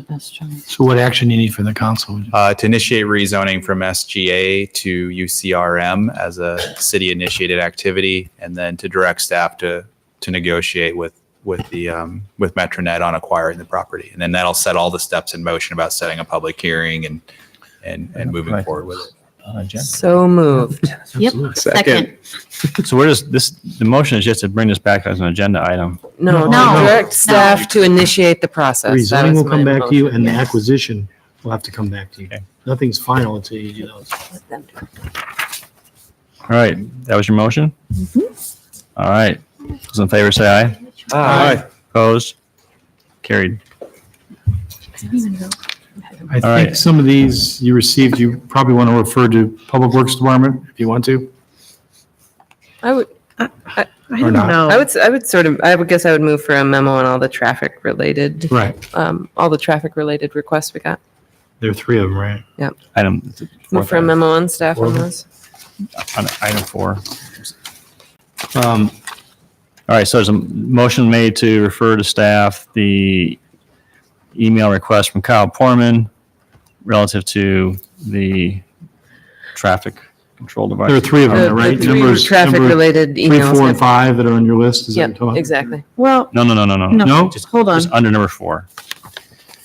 So what action do you need from the council? To initiate rezoning from SGA to UCRM as a city-initiated activity, and then to direct staff to negotiate with Metronet on acquiring the property. And then that'll set all the steps in motion about setting a public hearing and moving forward with it. So moved. Yep. Second. So where does this, the motion is just to bring this back as an agenda item. No, direct staff to initiate the process. That Rezoning was will come my back to you and the motion. acquisition will have to come back to you. Okay. Nothing's final until you do those. All right, that was your motion? All right, those in favor say aye. Aye. Opposed? Carried. I All right. think some of these you received, you probably want to refer to Public Works Department if you want to. I would, I don't know. I would sort of, I would guess I would move for a memo on all the traffic related, Right. all the traffic related requests we got. There are three of them, right? Item. Move for a memo on staff on those. On item 4. All right, so there's a motion made to refer to staff the email request from Kyle Porman relative to the traffic control device. There are three of them, The right? three Numbers- traffic number related 3, emails. 4, and 5 that are on your list. Is that what you're Yep, talking about? exactly. Well, No. No? Just, hold on. just under number 4.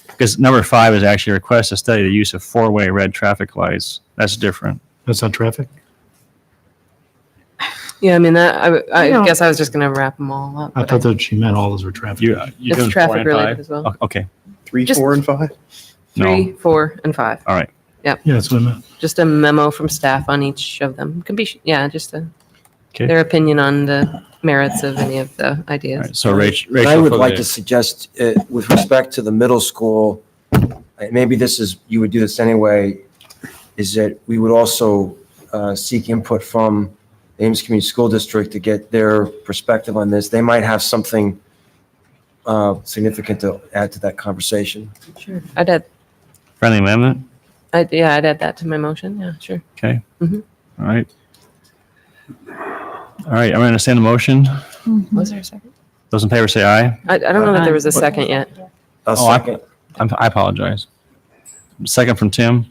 Because number 5 is actually a request to study the use of 4-way red traffic lights. That's different. That's not traffic? Yeah, I mean, that, I No. guess I was just going to wrap them all up. I but thought that she meant all those were traffic. You're It's doing 4 traffic and related 5? as well. Oh, okay. 3, Just- 4, and 5? 3, 4, and 5. All right. Yeah, that's what I meant. Just a memo from staff on each of them. Can be, just Okay. their opinion on the merits of any of the All ideas. right. So Rachel. And I would for like the- to suggest, with respect to the middle school, maybe this is, you would do this anyway, is that we would also seek input from the Ames Community School District to get their perspective on this. They might have something significant to add to that conversation. Sure. I'd add, Friendly amendment? I'd add that to my motion. Yeah, sure. Okay. Mhm. All right. All right, I'm going to understand the motion. Was there a second? Those in favor say aye. I don't know that there was a second yet. A Oh, second. I apologize. Second from Tim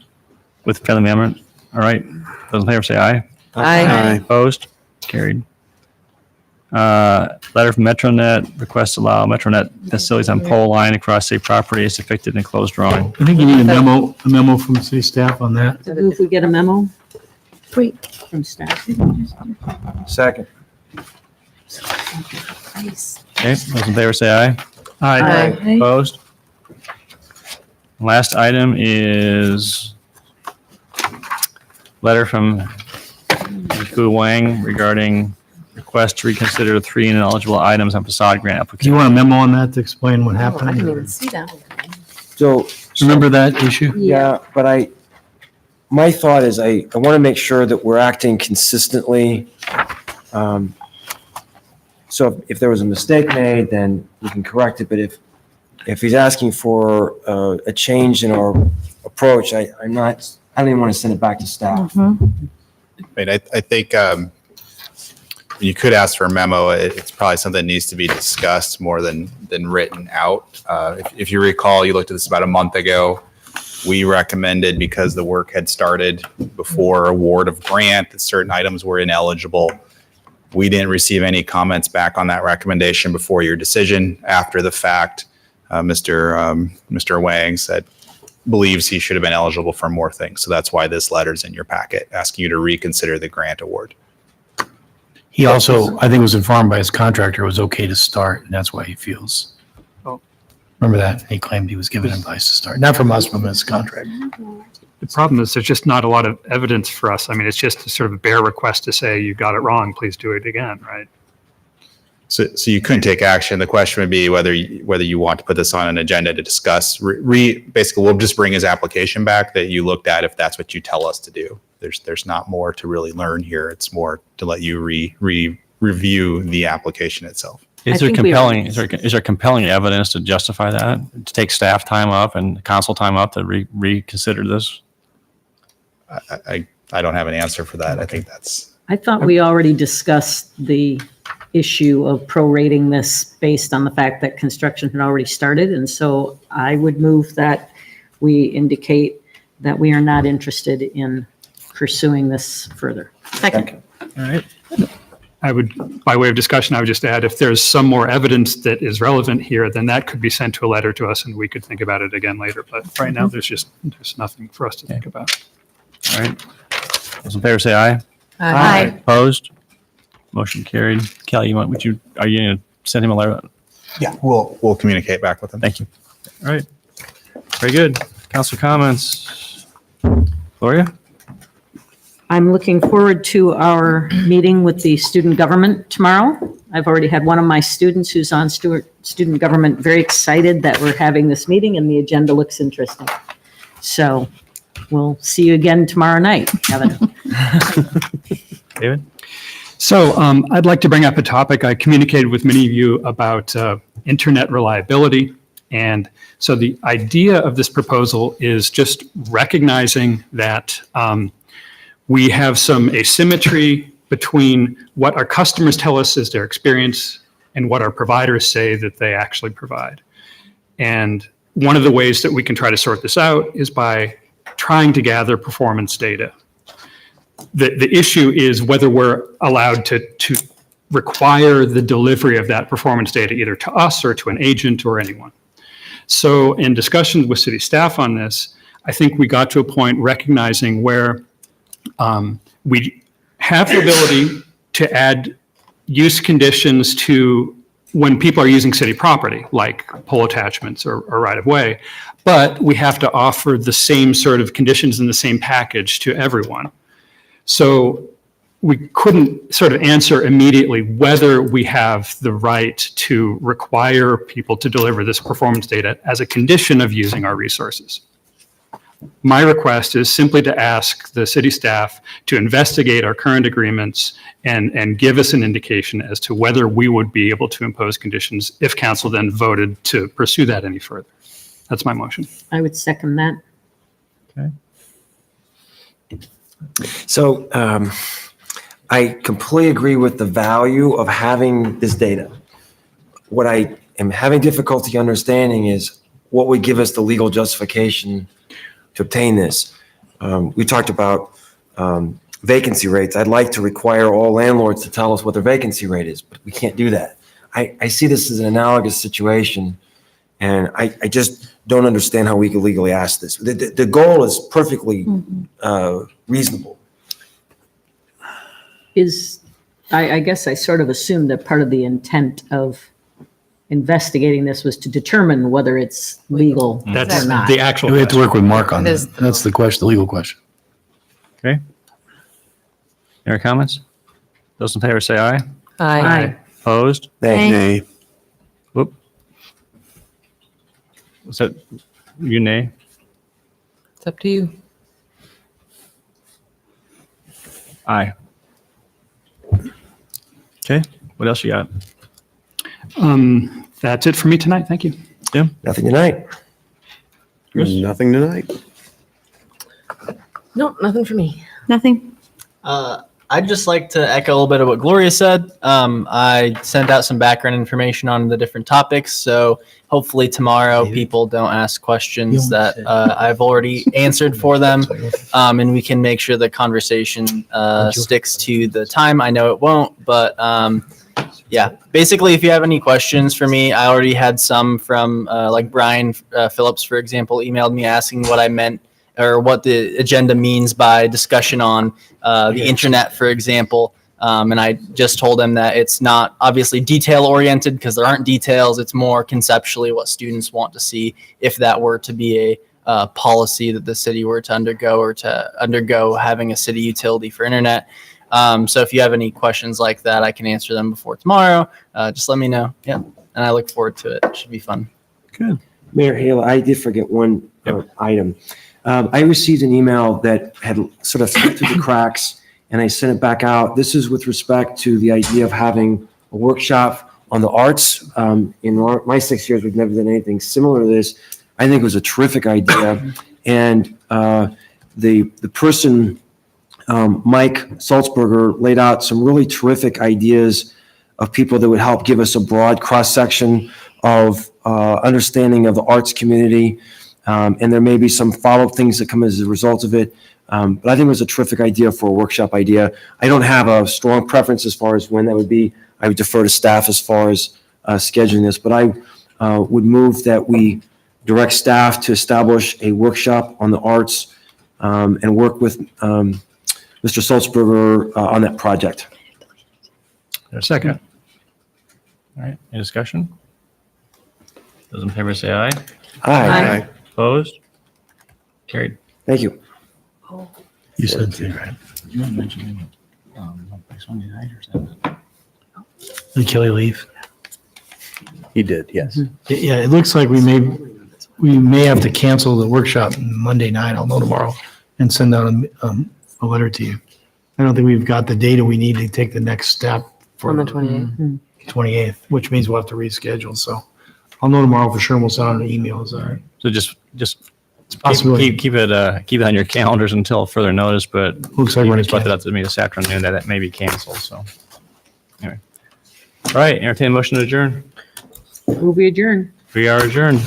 with friendly amendment. All right. Those in favor say aye. Aye. Opposed? Carried. Letter from Metronet, request to allow Metronet facilities on pole line across city property is depicted in closed drawing. I think you need a memo from city staff on that. If we get a memo wait. from staff. Second. Okay, those in favor say aye. Aye. Opposed? Last item is letter from Hu Wang regarding request to reconsider 3 ineligible items on facade grant Do you application. want a memo on that to explain what Oh, I didn't even happened? see that. So. Remember that issue? Yeah, but my thought is I want to make sure that we're acting consistently. So if there was a mistake made, then we can correct it, but if he's asking for a change in our approach, I don't even want to send it back to staff. I mean, I think you could ask for a memo. It's probably something that needs to be discussed more than written out. If you recall, you looked at this about a month ago. We recommended, because the work had started before award of grant, that certain items were ineligible. We didn't receive any comments back on that recommendation before your decision. After the fact, Mr. Wang said believes he should have been eligible for more things. So that's why this letter's in your packet, asking you to reconsider the grant award. He also, I think, was informed by his contractor it was okay to start, and that's why he feels. Oh. Remember that? He claimed he was given advice to start. Not from us, but from his contractor. The problem is there's just not a lot of evidence for us. I mean, it's just a sort of a bare request to say, you got it wrong, please do it again, right? So you couldn't take action. The question would be whether you want to put this on an agenda to discuss. Basically, we'll just bring his application back that you looked at if that's what you tell us to do. There's not more to really learn here. It's more to let you review the application itself. I Is there think we compelling, already- is there compelling evidence to justify that? To take staff time up and council time up to reconsider this? I don't have an answer for that. I think that's, I thought we already discussed the issue of prorating this based on the fact that construction had already started. And so I would move that we indicate that we are not interested in pursuing this further. Second. All right. I would, by way of discussion, I would just add, if there's some more evidence that is relevant here, then that could be sent to a letter to us and we could think about it again later. But right now, there's nothing for us to think about. All right. Those in favor say aye. Aye. Opposed? Motion carried. Kelly, are you going to send him a letter? yeah, we'll communicate back with them. Thank you. All right. Very good. Council comments. Gloria? I'm looking forward to our meeting with the student government tomorrow. I've already had one of my students who's on student government very excited that we're having this meeting and the agenda looks interesting. So we'll see you again tomorrow night, Kevin. David? So I'd like to bring up a topic. I communicated with many of you about internet reliability. And so the idea of this proposal is just recognizing that we have some asymmetry between what our customers tell us is their experience and what our providers say that they actually provide. And one of the ways that we can try to sort this out is by trying to gather performance data. The issue is whether we're allowed to require the delivery of that performance data either to us or to an agent or anyone. So in discussions with city staff on this, I think we got to a point recognizing where we have the ability to add use conditions to when people are using city property, like pole attachments or right-of-way, but we have to offer the same sort of conditions in the same package to everyone. So we couldn't sort of answer immediately whether we have the right to require people to deliver this performance data as a condition of using our resources. My request is simply to ask the city staff to investigate our current agreements and give us an indication as to whether we would be able to impose conditions if council then voted to pursue that any further. That's my motion. I would second that. Okay. So I completely agree with the value of having this data. What I am having difficulty understanding is what would give us the legal justification to obtain this. We talked about vacancy rates. I'd like to require all landlords to tell us what their vacancy rate is, but we can't do that. I see this as an analogous situation, and I just don't understand how we could legally ask this. The goal is perfectly reasonable. I guess I sort of assumed that part of the intent of investigating this was to determine whether it's legal or That's not. the actual. We have to work with Mark on It is that. That's the question, the legal question. Okay. Any other comments? Those in favor say aye. Aye. Opposed? Nay. Whoop. Was that you, nay? It's up to you. Aye. Okay, what else you got? That's it for me tonight. Thank you. Jim? Nothing tonight. Nothing tonight. Nope, nothing for me. Nothing. I'd just like to echo a little bit of what Gloria said. I sent out some background information on the different topics, so hopefully tomorrow people don't ask questions that I've already answered for them, and we can make sure the conversation sticks to the time. I know it won't, but yeah, basically, if you have any questions for me, I already had some from like Brian Phillips, for example, emailed me asking what I meant or what the agenda means by discussion on the internet, for example. And I just told him that it's not obviously detail oriented because there aren't details. It's more conceptually what students want to see if that were to be a policy that the city were to undergo having a city utility for internet. So if you have any questions like that, I can answer them before tomorrow. Just let me know. Yeah. And I look forward to it. It should be fun. Good. Mayor Hale, I did forget one item. I received an email that had sort of slipped through the cracks, and I sent it back out. This is with respect to the idea of having a workshop on the arts. My 6 years, we've never done anything similar to this. I think it was a terrific idea. And the person, Mike Salzberger, laid out some really terrific ideas of people that would help give us a broad cross-section of understanding of the arts community. And there may be some follow-up things that come as a result of it. But I think it was a terrific idea for a workshop idea. I don't have a strong preference as far as when that would be. I would defer to staff as far as scheduling this, but I would move that we direct staff to establish a workshop on the arts and work with Mr. Salzberger on that project. A second. All right, any discussion? Those in favor say aye. Aye. Opposed? Carried. Thank you. You said two, right? You want to mention next Monday night or something? Did Kelly leave? He did, yes. Yeah, it looks like we may have to cancel the workshop Monday night. I'll know tomorrow and send out a letter to you. I don't think we've got the data we need to take the next step for On the 28th. 28th, which means we'll have to reschedule. So I'll know tomorrow for sure and we'll send out an email. Is that right? So just possibility. keep it on your calendars until further notice, but Looks like we're just gonna put that up to me this afternoon that may be canceled, so. Anyway. All right, entertain a motion to adjourn. Will be adjourned. We are adjourned.